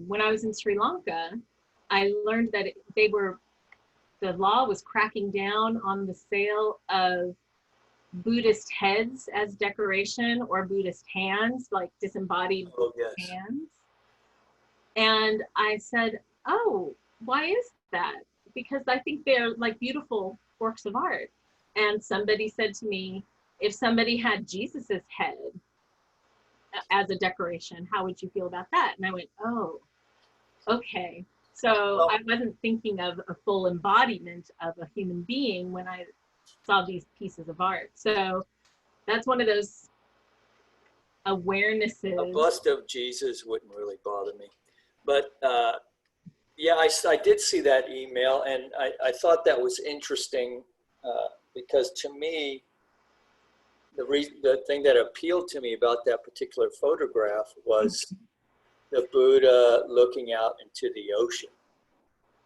when I was in Sri Lanka, I learned that the law was cracking down on the sale of Buddhist heads as decoration or Buddhist hands, like disembodied hands. And I said, oh, why is that? Because I think they're like beautiful works of art. And somebody said to me, if somebody had Jesus's head as a decoration, how would you feel about that? And I went, oh, okay. So I wasn't thinking of a full embodiment of a human being when I saw these pieces of art. So that's one of those awarenesses. A bust of Jesus wouldn't really bother me. But yeah, I did see that email, and I thought that was interesting because to me, the thing that appealed to me about that particular photograph was the Buddha looking out into the ocean.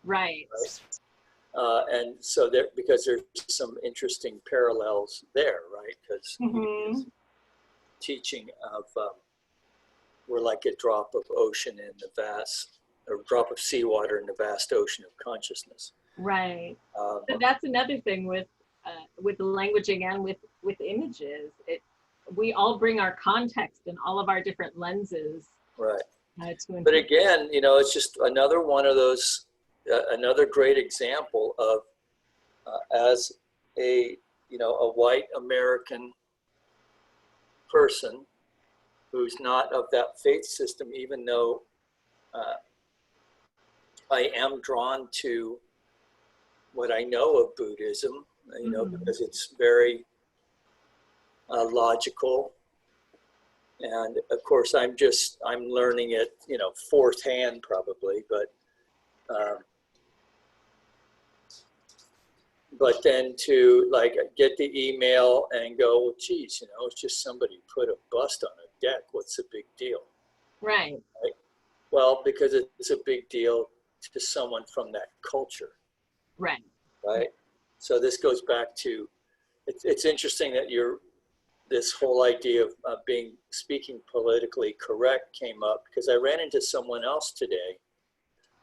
Right. And so because there's some interesting parallels there, right? Because teaching of we're like a drop of ocean in the vast, or drop of seawater in the vast ocean of consciousness. Right. So that's another thing with the languaging and with images. We all bring our context and all of our different lenses. Right. But again, it's just another one of those, another great example of as a white American person who's not of that faith system, even though I am drawn to what I know of Buddhism, because it's very logical. And of course, I'm learning it, fourth hand probably, but then to like get the email and go, well, geez, it's just somebody put a bust on a deck. What's the big deal? Right. Well, because it's a big deal to someone from that culture. Right. Right. So this goes back to, it's interesting that this whole idea of speaking politically correct came up, because I ran into someone else today,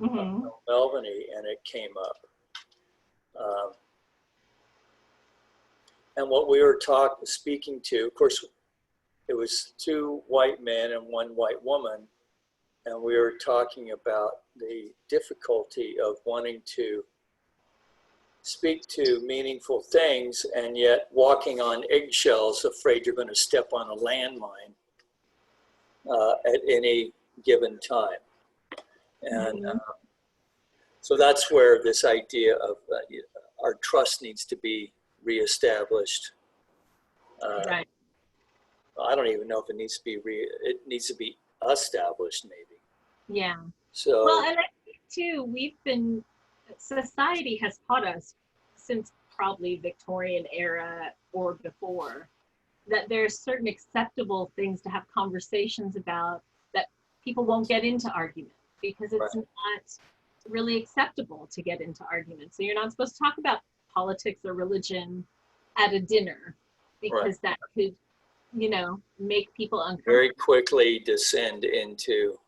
Melviny, and it came up. And what we were speaking to, of course, it was two white men and one white woman, and we were talking about the difficulty of wanting to speak to meaningful things and yet walking on eggshells, afraid you're going to step on a landmine at any given time. And so that's where this idea of our trust needs to be reestablished. Right. I don't even know if it needs to be it needs to be established, maybe. Yeah. So well, and I think too, society has taught us since probably Victorian era or before that there are certain acceptable things to have conversations about that people won't get into argument, because it's not really acceptable to get into arguments. So you're not supposed to talk about politics or religion at a dinner, because that could, make people uncomfortable. Very quickly descend into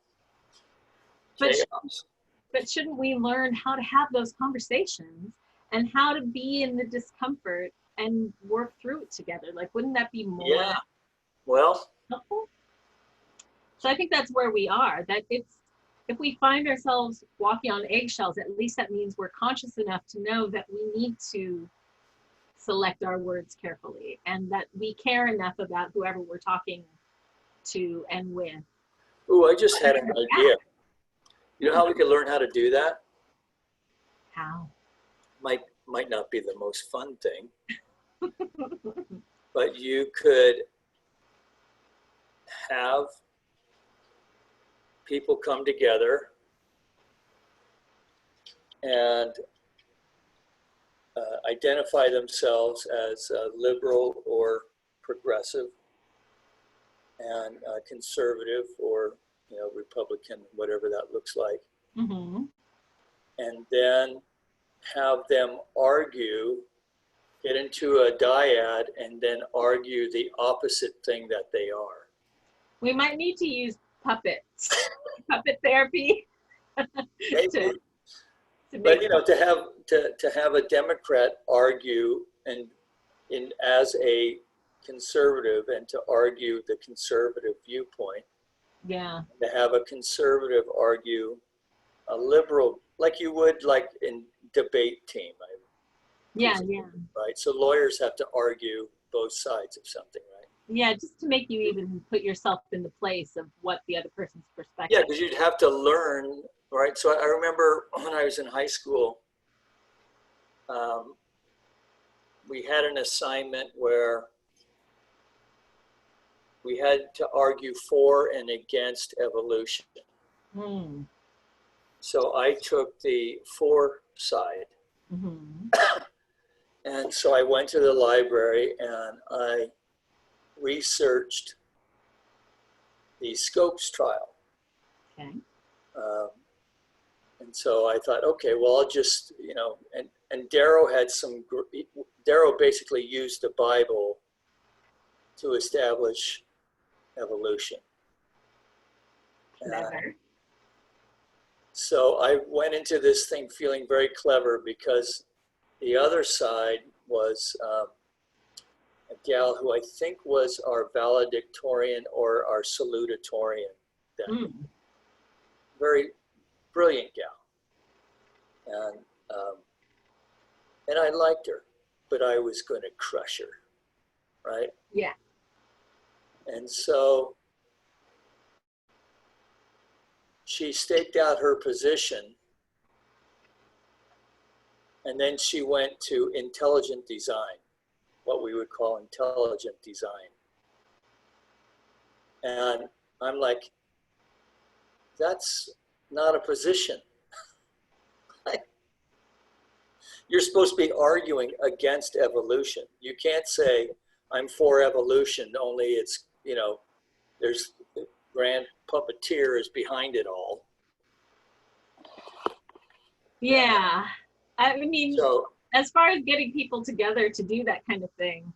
chaos. But shouldn't we learn how to have those conversations and how to be in the discomfort and work through it together? Like, wouldn't that be more helpful? So I think that's where we are, that if we find ourselves walking on eggshells, at least that means we're conscious enough to know that we need to select our words carefully, and that we care enough about whoever we're talking to and with. Ooh, I just had an idea. You know how we could learn how to do that? How? Might not be the most fun thing, but you could have people come together and identify themselves as liberal or progressive, and conservative or Republican, whatever that looks like. And then have them get into a dyad, and then argue the opposite thing that they are. We might need to use puppets, puppet therapy. Maybe. But to have a Democrat argue as a conservative, and to argue the conservative viewpoint. Yeah. To have a conservative argue a liberal, like you would like in debate team. Yeah. Right. So lawyers have to argue both sides of something, right? Yeah, just to make you even put yourself in the place of what the other person's perspective. Yeah, because you'd have to learn, right? So I remember when I was in high school, we had an assignment where we had to argue for and against evolution. So I took the for side. And so I went to the library and I researched the Scopes trial. Okay. And so I thought, okay, well, I'll just, and Darrow Darrow basically used the Bible to establish evolution. So I went into this thing feeling very clever, because the other side was a gal who I think was our valedictorian or our salutatorian then. very brilliant gal. And I liked her, but I was going to crush her, right? Yeah. And so she staked out her position, and then she went to intelligent design, what we would call intelligent design. And I'm like, that's not a position. You're supposed to be arguing against evolution. You can't say, I'm for evolution, only it's, you know, there's the grand puppeteer is behind it all. Yeah. I mean, So, as far as getting people together to do that kind of thing,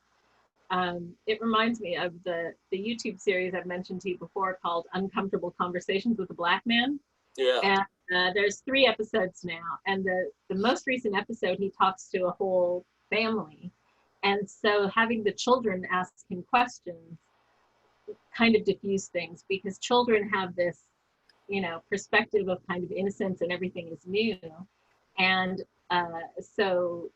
it reminds me of the YouTube series I've mentioned to you before called Uncomfortable Conversations with a Black Man. yeah. And there's 3 episodes now. And the most recent episode, he talks to a whole family. And so having the children ask him questions kind of diffuse things, because children have this, you know, perspective of kind of innocence and everything is new. And so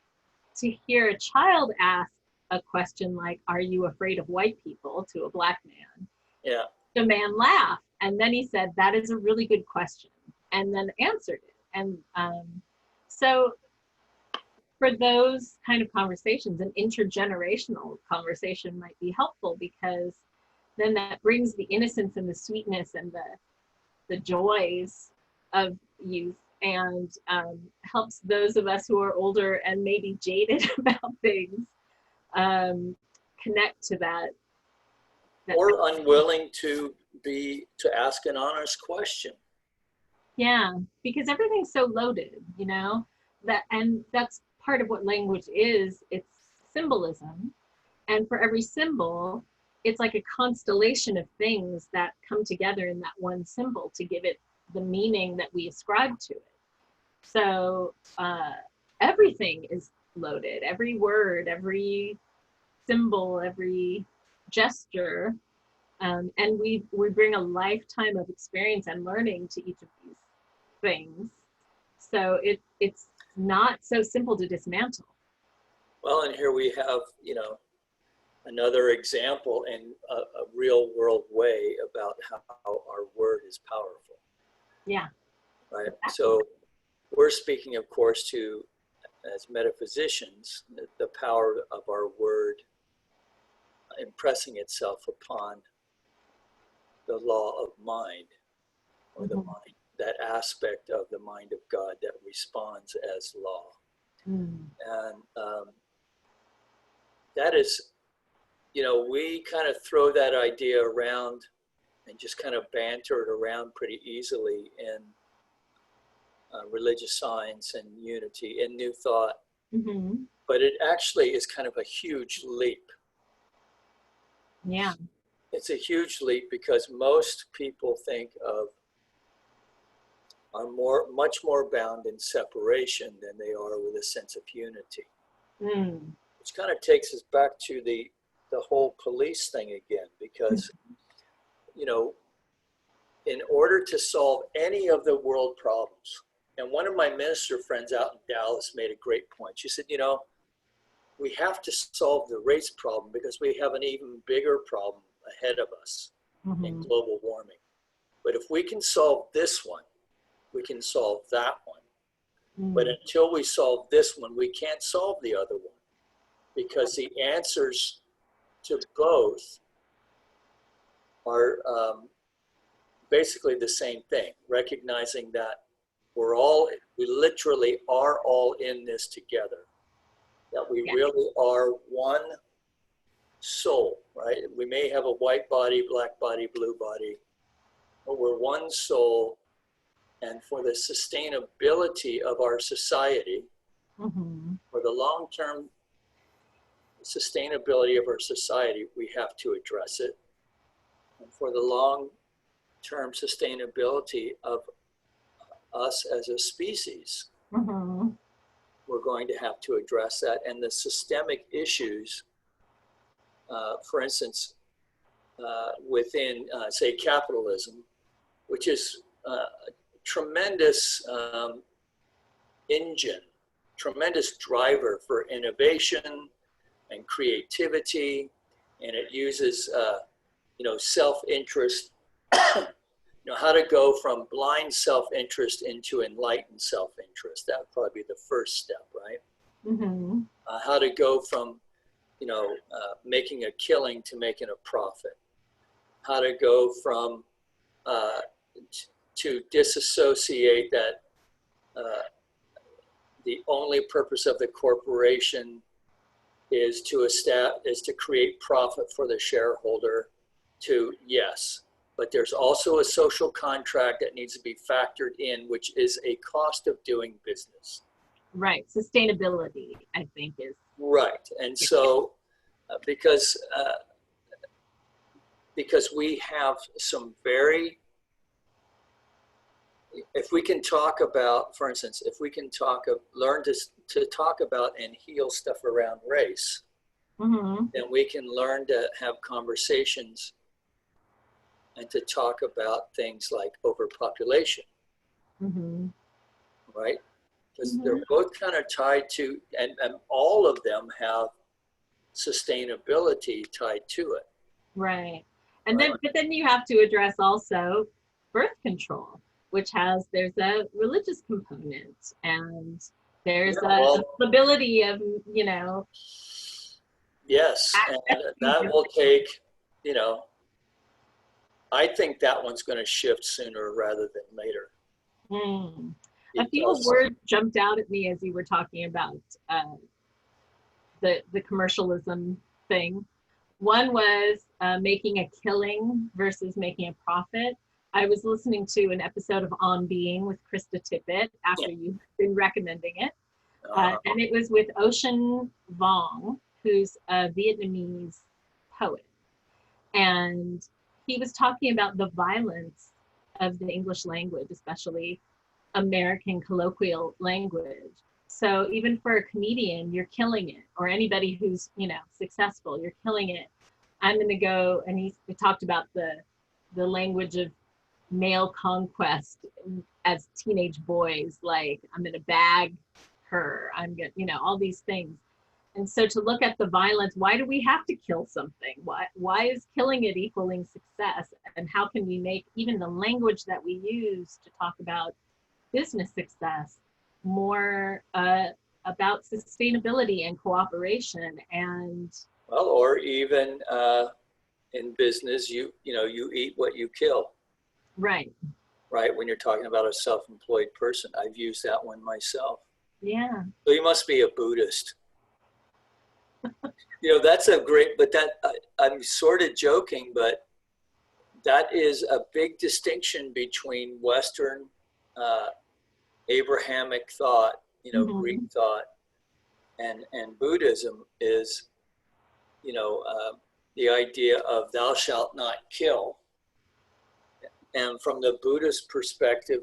to hear a child ask a question like, are you afraid of white people, to a Black man? Yeah. The man laughed. And then he said, that is a really good question. And then answered it. And so for those kind of conversations, an intergenerational conversation might be helpful, because then that brings the innocence and the sweetness and the joys of youth, and helps those of us who are older and maybe jaded about things connect to that. Or unwilling to ask an honest question. Yeah, because everything's so loaded, you know, and that's part of what language is. It's symbolism. And for every symbol, it's like a constellation of things that come together in that one symbol to give it the meaning that we ascribe to it. So everything is loaded, every word, every symbol, every gesture. And we bring a lifetime of experience and learning to each of these things. So it's not so simple to dismantle. Well, and here we have, you know, another example in a real world way about how our word is powerful. Yeah. Right. So we're speaking, of course, to, as metaphysicians, the power of our word impressing itself upon the law of mind, or the mind, that aspect of the mind of God that responds as law. And that is, you know, we kind of throw that idea around and just kind of banter it around pretty easily in religious science and unity and new thought. But it actually is kind of a huge leap. Yeah. It's a huge leap, because most people think of, are much more bound in separation than they are with a sense of unity. Which kind of takes us back to the whole police thing again, because, you know, in order to solve any of the world problems, and one of my minister friends out in Dallas made a great point. She said, you know, we have to solve the race problem because we have an even bigger problem ahead of us in global warming. But if we can solve this one, we can solve that one. But until we solve this one, we can't solve the other one, because the answers to both are basically the same thing, recognizing that we literally are all in this together, that we really are one soul, right? We may have a white body, black body, blue body, but we're one soul. And for the sustainability of our society, for the long-term sustainability of our society, we have to address it. And for the long-term sustainability of us as a species, we're going to have to address that. And the systemic issues, for instance, within, say, capitalism, which is tremendous engine, tremendous driver for innovation and creativity, and it uses self-interest, how to go from blind self-interest into enlightened self-interest. That would probably be the first step, right? Mm-hmm. How to go from making a killing to making a profit. How to go from to disassociate that the only purpose of the corporation is to create profit for the shareholder, to yes, but there's also a social contract that needs to be factored in, which is a cost of doing business. Right. Sustainability, I think, is right. And so because we have some very, if we can talk about, for instance, if we can learn to talk about and heal stuff around race, mm-hmm. then we can learn to have conversations and to talk about things like overpopulation, mm-hmm. right? Because mm-hmm. they're both kind of tied to, and all of them have sustainability tied to it. Right. And then you have to address also birth control, which there's a religious component, and there's a ability of, Yes, and that will take, I think that one's going to shift sooner rather than later. Mm. A few words jumped out at me as you were talking about the commercialism thing. One was making a killing versus making a profit. I was listening to an episode of On Being with Krista Tippett after you've been recommending it. And it was with Ocean Vuong, who's a Vietnamese poet. And he was talking about the violence of the English language, especially American colloquial language. So even for a comedian, you're killing it, or anybody who's, successful, you're killing it. I'm going to go, and he talked about the language of male conquest as teenage boys, like, I'm going to bag her, I'm going to, all these things. And so to look at the violence, why do we have to kill something? Why is killing it equaling success? And how can we make even the language that we use to talk about business success more about sustainability and cooperation? And or even in business, you eat what you kill. Right. When you're talking about a self-employed person. I've used that one myself. Yeah. So you must be a Buddhist. That's a great, but I'm sort of joking, but that is a big distinction between Western Abrahamic thought, mm-hmm. Greek thought, and Buddhism is, the idea of thou shalt not kill. And from the Buddhist perspective,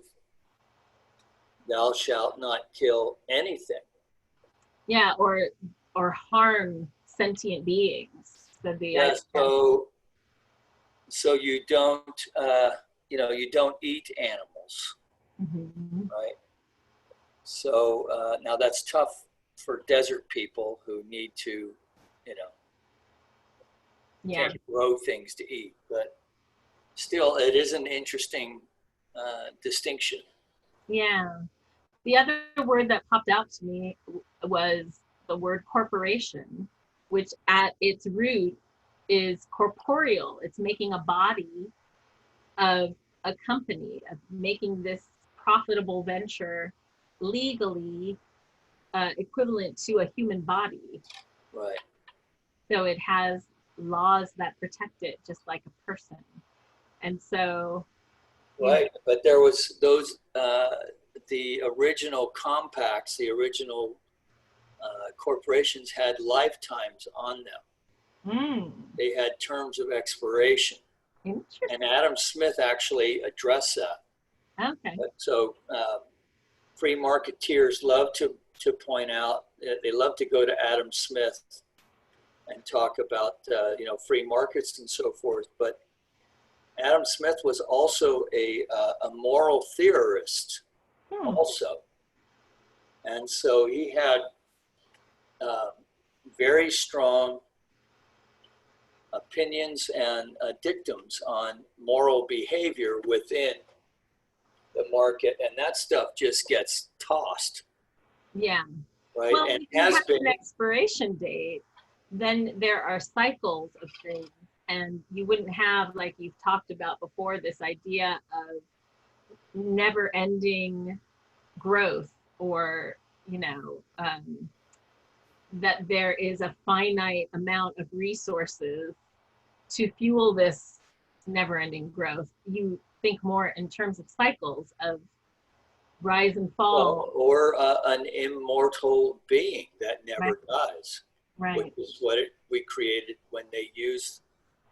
thou shalt not kill anything. Yeah, or harm sentient beings. So you don't, you don't eat animals, mm-hmm. right? So now that's tough for desert people who need to, can't grow things to eat, but still, it is an interesting distinction. Yeah. The other word that popped out to me was the word corporation, which at its root is corporeal. It's making a body of a company, of making this profitable venture legally equivalent to a human body. Right. So it has laws that protect it just like a person. And so... Right, but there was those, the original compacts, the original corporations had lifetimes on them. Mm. They had terms of expiration. And Adam Smith actually addressed that. Okay. So free marketeers love to point out, they love to go to Adam Smith and talk about, free markets and so forth. But Adam Smith was also a moral theorist also. And so he had very strong opinions and dictums on moral behavior within the market, and that stuff just gets tossed. Yeah. Right. Well, and if you have an expiration date, then there are cycles of things, and you wouldn't have, like you've talked about before, this idea of never-ending growth, or that there is a finite amount of resources to fuel this never-ending growth. You think more in terms of cycles of rise and fall. Well, or an immortal being that never dies, right. Which is what we created when they used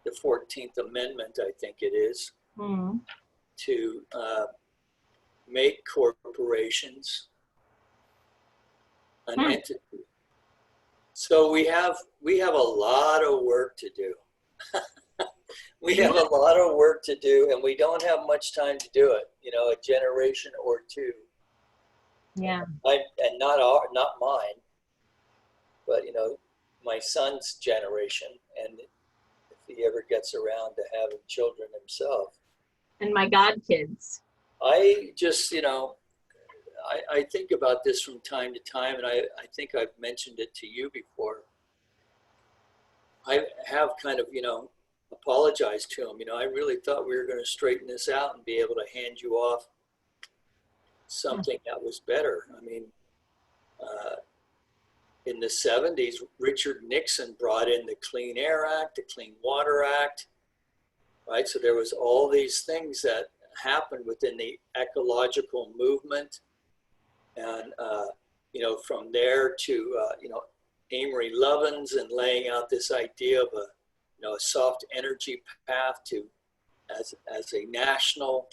the 14th Amendment, I think it is, to make corporations an entity. So we have a lot of work to do. We have a lot of work to do, and we don't have much time to do it. A generation or two. Yeah. And not mine, but my son's generation, and if he ever gets around to having children himself. And my godkids. I just, I think about this from time to time, and I think I've mentioned it to you before. I have kind of, apologized to him. I really thought we were going to straighten this out and be able to hand you off something that was better. I mean, in the 70s, Richard Nixon brought in the Clean Air Act, the Clean Water Act, right? So there was all these things that happened within the ecological movement. And, from there to, Amory Lovins and laying out this idea of a soft energy path to as a national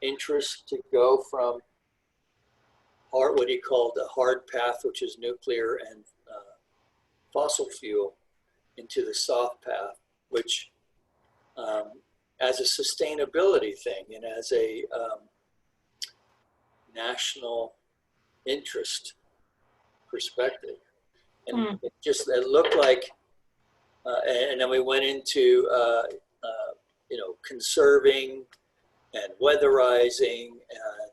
interest to go from what he called the hard path, which is nuclear and fossil fuel, into the soft path, which as a sustainability thing and as a national interest perspective. And it looked like, and then we went into, conserving and weatherizing, and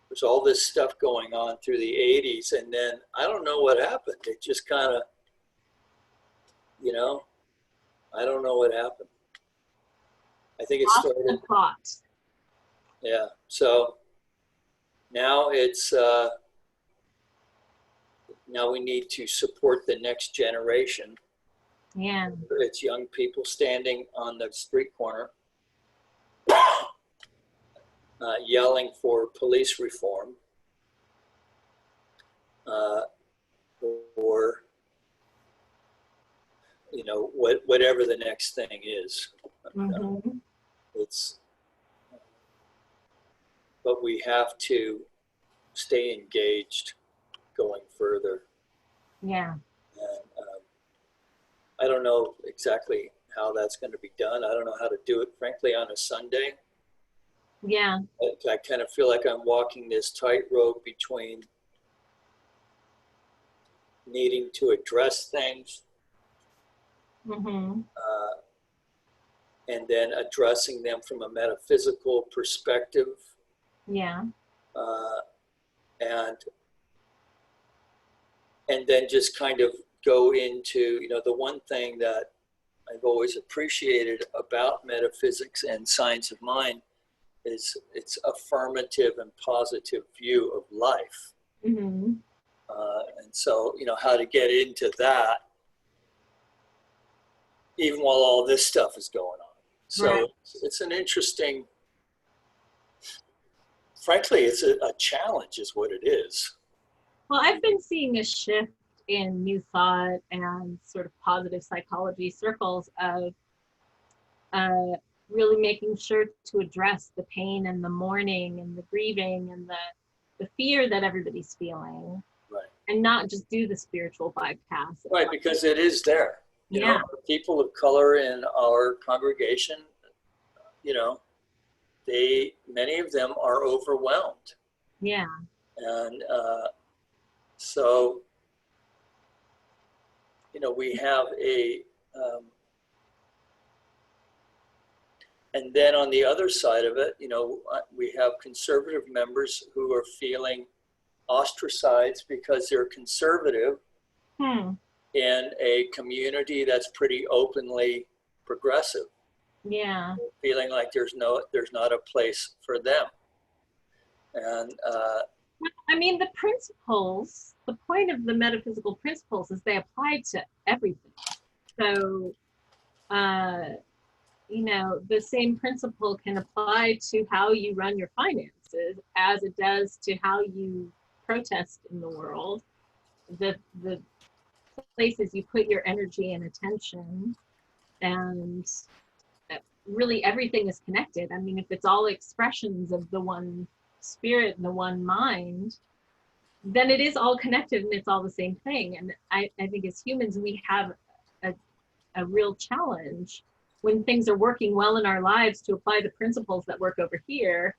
there's all this stuff going on through the 80s. And then I don't know what happened. It just kind of, I don't know what happened. I think it started. Yeah. So now it's, now we need to support the next generation. Yeah. It's young people standing on the street corner yelling for police reform or whatever the next thing is. But we have to stay engaged going further. Yeah. And I don't know exactly how that's going to be done. I don't know how to do it, frankly, on a Sunday. Yeah. I kind of feel like I'm walking this tightrope between needing to address things and then addressing them from a metaphysical perspective. Yeah. And then just kind of go into, the one thing that I've always appreciated about metaphysics and science of mind is its affirmative and positive view of life. And so, how to get into that, even while all this stuff is going on. So it's an interesting, frankly, it's a challenge is what it is. Well, I've been seeing a shift in New Thought and sort of positive psychology circles of really making sure to address the pain and the mourning and the grieving and the fear that everybody's feeling. Right. And not just do the spiritual bypass. Right, because it is there. You know, people of color in our congregation, you know, many of them are overwhelmed. Yeah. And so, you know, we have and then on the other side of it, you know, we have conservative members who are feeling ostracized because they're conservative in a community that's pretty openly progressive. Yeah. Feeling like there's not a place for them. And I mean, the principles, the point of the metaphysical principles is they apply to everything. So, you know, the same principle can apply to how you run your finances as it does to how you protest in the world. The places you put your energy and attention, and really everything is connected. I mean, if it's all expressions of the one spirit and the one mind, then it is all connected and it's all the same thing. And I think as humans, we have a real challenge when things are working well in our lives to apply the principles that work over here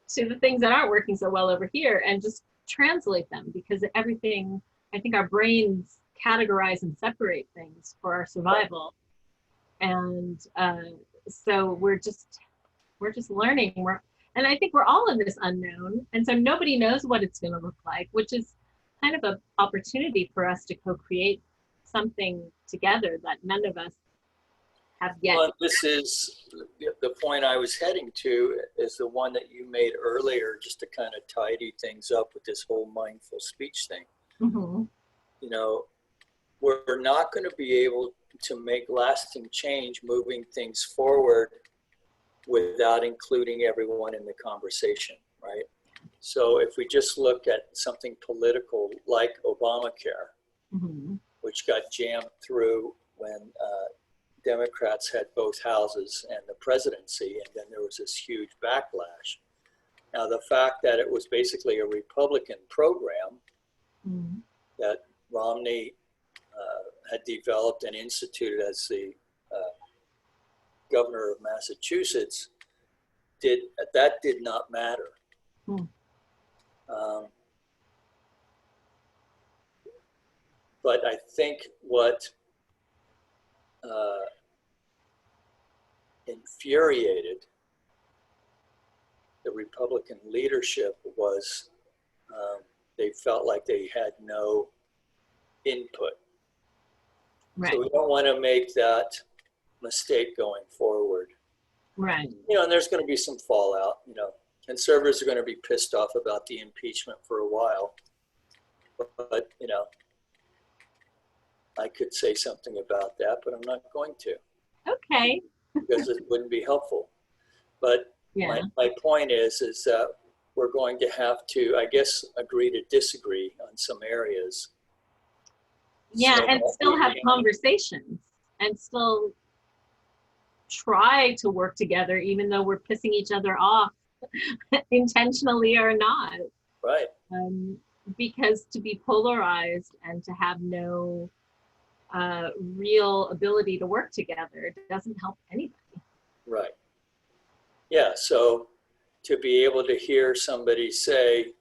to the things that aren't working so well over here and just translate them, because everything, I think our brains categorize and separate things for our survival. And so we're just learning. And I think we're all in this unknown. And so nobody knows what it's going to look like, which is kind of an opportunity for us to co-create something together that none of us have yet. well, this is the point I was heading to, is the one that you made earlier, just to kind of tidy things up with this whole mindful speech thing. Mm-hmm. You know, we're not going to be able to make lasting change, moving things forward, without including everyone in the conversation, right? So if we just look at something political like Obamacare, which got jammed through when Democrats had both houses and the presidency, and then there was this huge backlash. Now, the fact that it was basically a Republican program that Romney had developed and instituted as the governor of Massachusetts, did not matter. But I think what infuriated the Republican leadership was they felt like they had no input. Right. So we don't want to make that mistake going forward. Right. You know, and there's going to be some fallout. You know, conservatives are going to be pissed off about the impeachment for a while. But you know, I could say something about that, but I'm not going to. Okay. Because it wouldn't be helpful. But Yeah. my point is that we're going to have to, I guess, agree to disagree on some areas. Yeah, So and still have conversations and still try to work together, even though we're pissing each other off intentionally or not. Right. Because to be polarized and to have no real ability to work together, it doesn't help anybody. Right. Yeah, so to be able to hear somebody say,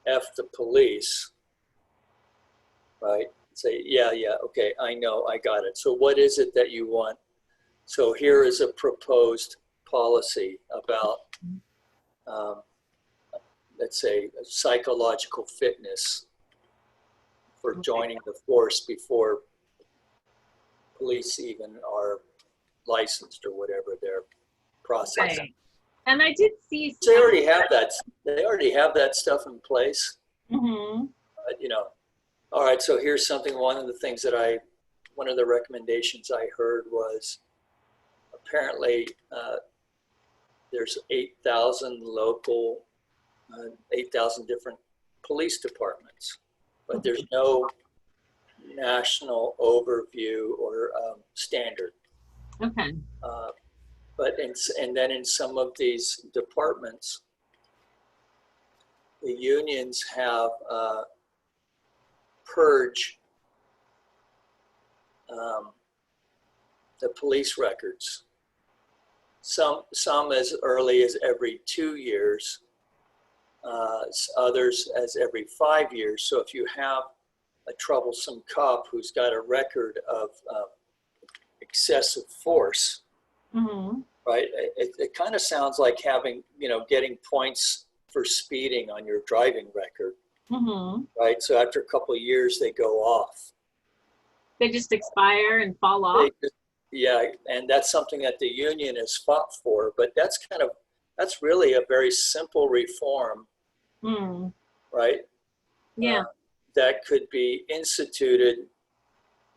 F the police, right? Say, yeah, okay, I know, I got it. So what is it that you want? So here is a proposed policy about, let's say, psychological fitness for joining the force before police even are licensed or whatever their process. Right. And I did see they already have that. They already have that stuff in place. You know, all right. So here's something. One of the recommendations I heard was apparently there's 8,000 local, 8,000 different police departments, but there's no national overview or standard. Okay. And then in some of these departments, the unions have purge the police records. some as early as every 2 years, others as every 5 years. So if you have a troublesome cop who's got a record of excessive force, right? It kind of sounds like having, getting points for speeding on your driving record, right? So after a couple of years, they go off. They just expire and fall off. Yeah, and that's something that the union has fought for, but that's really a very simple reform, right? Yeah. That could be instituted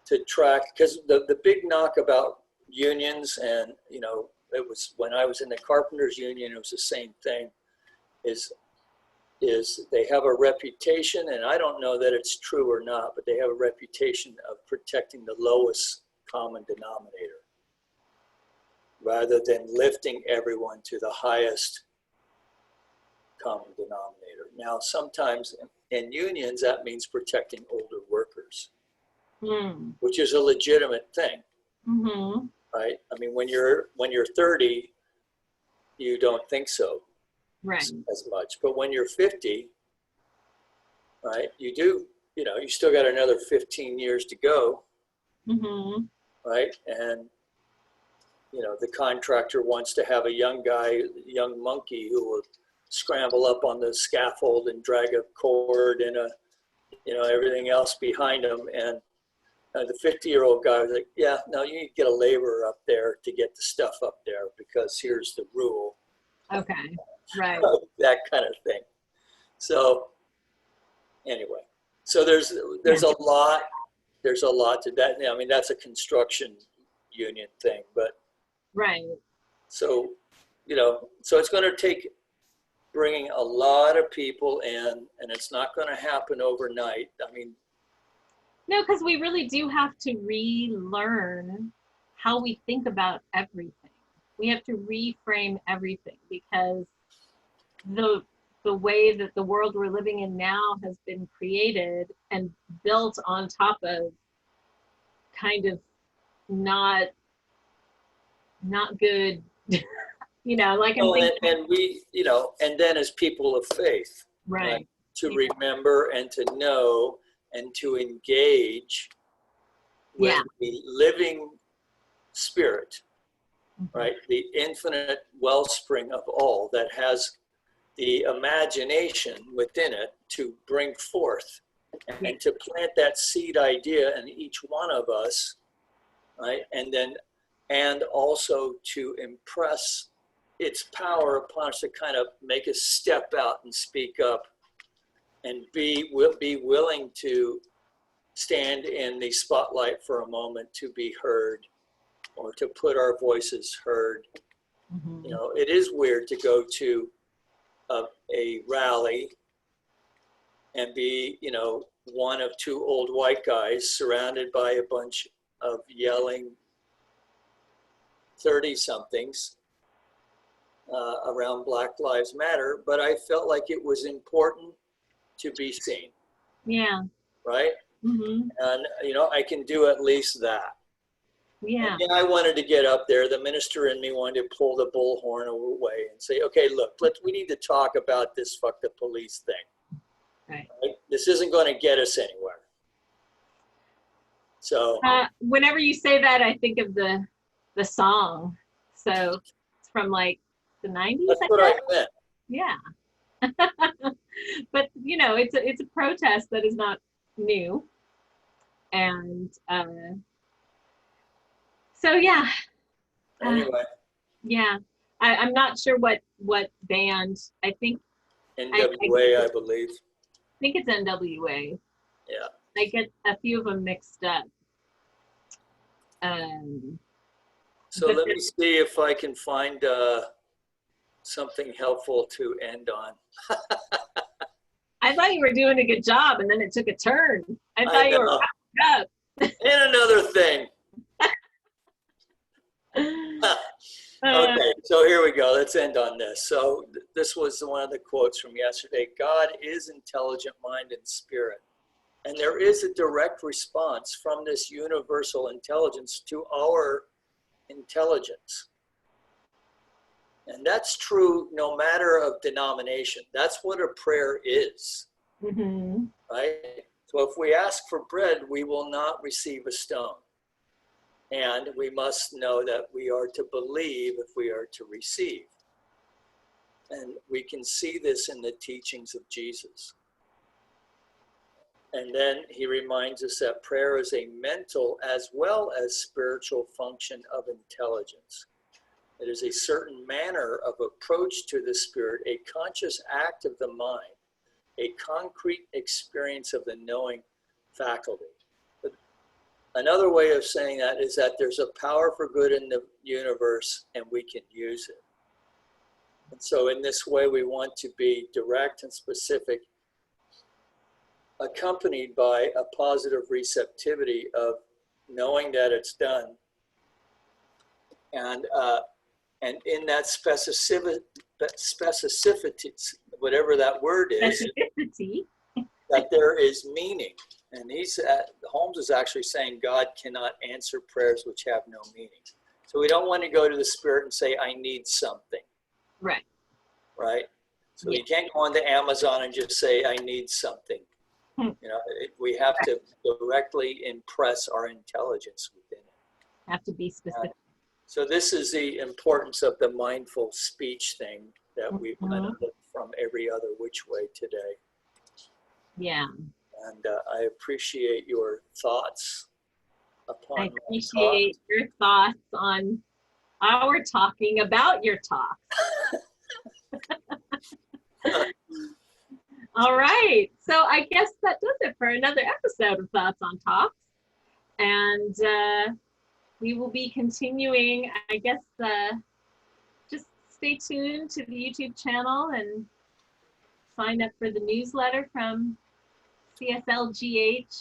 to track, because the big knock about unions, and it was when I was in the carpenters union, it was the same thing, is they have a reputation, and I don't know that it's true or not, but they have a reputation of protecting the lowest common denominator rather than lifting everyone to the highest common denominator. Now, sometimes in unions, that means protecting older workers, which is a legitimate thing, right? I mean, when you're 30, you don't think so, right, as much. But when you're 50, right, you do, you still got another 15 years to go, right? And, the contractor wants to have a young young monkey who will scramble up on the scaffold and drag a cord and everything else behind him. And the 50-year-old guy was like, yeah, no, you need to get a laborer up there to get the stuff up there because here's the rule. Okay, right. That kind of thing. So anyway, so there's a lot to that. I mean, that's a construction union thing, but right. So, so it's going to take bringing a lot of people in, and it's not going to happen overnight. I mean, no, because we really do have to relearn how we think about everything. We have to reframe everything because the way that the world we're living in now has been created and built on top of kind of not good, like I'm thinking. And we, and then as people of faith, right, to remember and to know and to engage with the living spirit, right? The infinite wellspring of all that has the imagination within it to bring forth and to plant that seed idea in each one of us, right? And also to impress its power upon us to kind of make us step out and speak up and be willing to stand in the spotlight for a moment to be heard or to put our voices heard. It is weird to go to a rally and be, one of two old white guys surrounded by a bunch of yelling 30-somethings around Black Lives Matter, but I felt like it was important to be seen. Yeah. Right? And, I can do at least that. Yeah. And I wanted to get up there. The minister in me wanted to pull the bullhorn away and say, okay, look, we need to talk about this fuck the police thing. Right. This isn't going to get us anywhere. So whenever you say that, I think of the song. So it's from like the 90s. That's what I meant. Yeah. But it's a protest that is not new. And so yeah. Anyway. Yeah. I'm not sure what band. I think N.W.A, I believe. I think it's N.W.A. Yeah. I get a few of them mixed up. So let me see if I can find something helpful to end on. I thought you were doing a good job, and then it took a turn. I thought you were wrapping up. And another thing. Okay, so here we go. Let's end on this. So this was one of the quotes from yesterday. God is intelligent mind and spirit. And there is a direct response from this universal intelligence to our intelligence. And that's true no matter of denomination. That's what a prayer is, right? So if we ask for bread, we will not receive a stone. And we must know that we are to believe if we are to receive. And we can see this in the teachings of Jesus. And then he reminds us that prayer is a mental as well as spiritual function of intelligence. It is a certain manner of approach to the spirit, a conscious act of the mind, a concrete experience of the knowing faculty. But another way of saying that is that there's a power for good in the universe and we can use it. And so in this way, we want to be direct and specific, accompanied by a positive receptivity of knowing that it's done. And in that specificity, whatever that word is, that there is meaning. And Holmes is actually saying God cannot answer prayers which have no meaning. So we don't want to go to the Spirit and say, I need something. Right. Right? So you can't go onto Amazon and just say, I need something. We have to directly impress our intelligence within it. Have to be specific. So this is the importance of the mindful speech thing that we've kind of looked from every other which way today. Yeah. And I appreciate your thoughts upon I appreciate your thoughts on our talking about your talk. All right. So I guess that does it for another episode of Thoughts on Talks. And we will be continuing, I guess, just stay tuned to the YouTube channel and sign up for the newsletter from cslgh.com.org.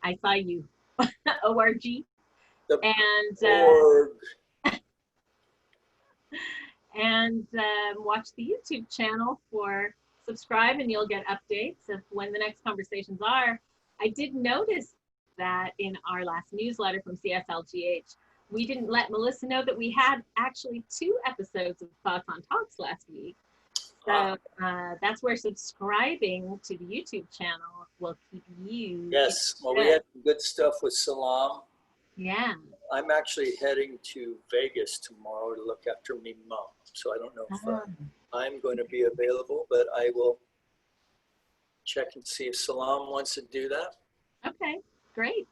I saw you. O-R-G. And watch the YouTube channel for subscribe and you'll get updates of when the next conversations are. I did notice that in our last newsletter from CSLGH, we didn't let Melissa know that we had actually 2 episodes of Thoughts on Talks last week. So that's where subscribing to the YouTube channel will keep you. Yes, well, we had good stuff with Salam. Yeah. I'm actually heading to Vegas tomorrow to look after me mom. So I don't know if I'm going to be available, but I will check and see if Salam wants to do that. Okay, great.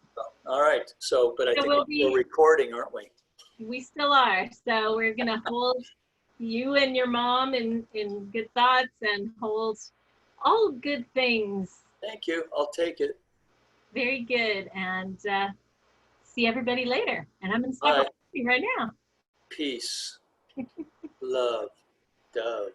All right. So, but I think we're recording, aren't we? We still are. So we're going to hold you and your mom in good thoughts and hold all good things. Thank you. I'll take it. Very good. And see everybody later. And I'm going to stop right now. Peace. Love. Dove.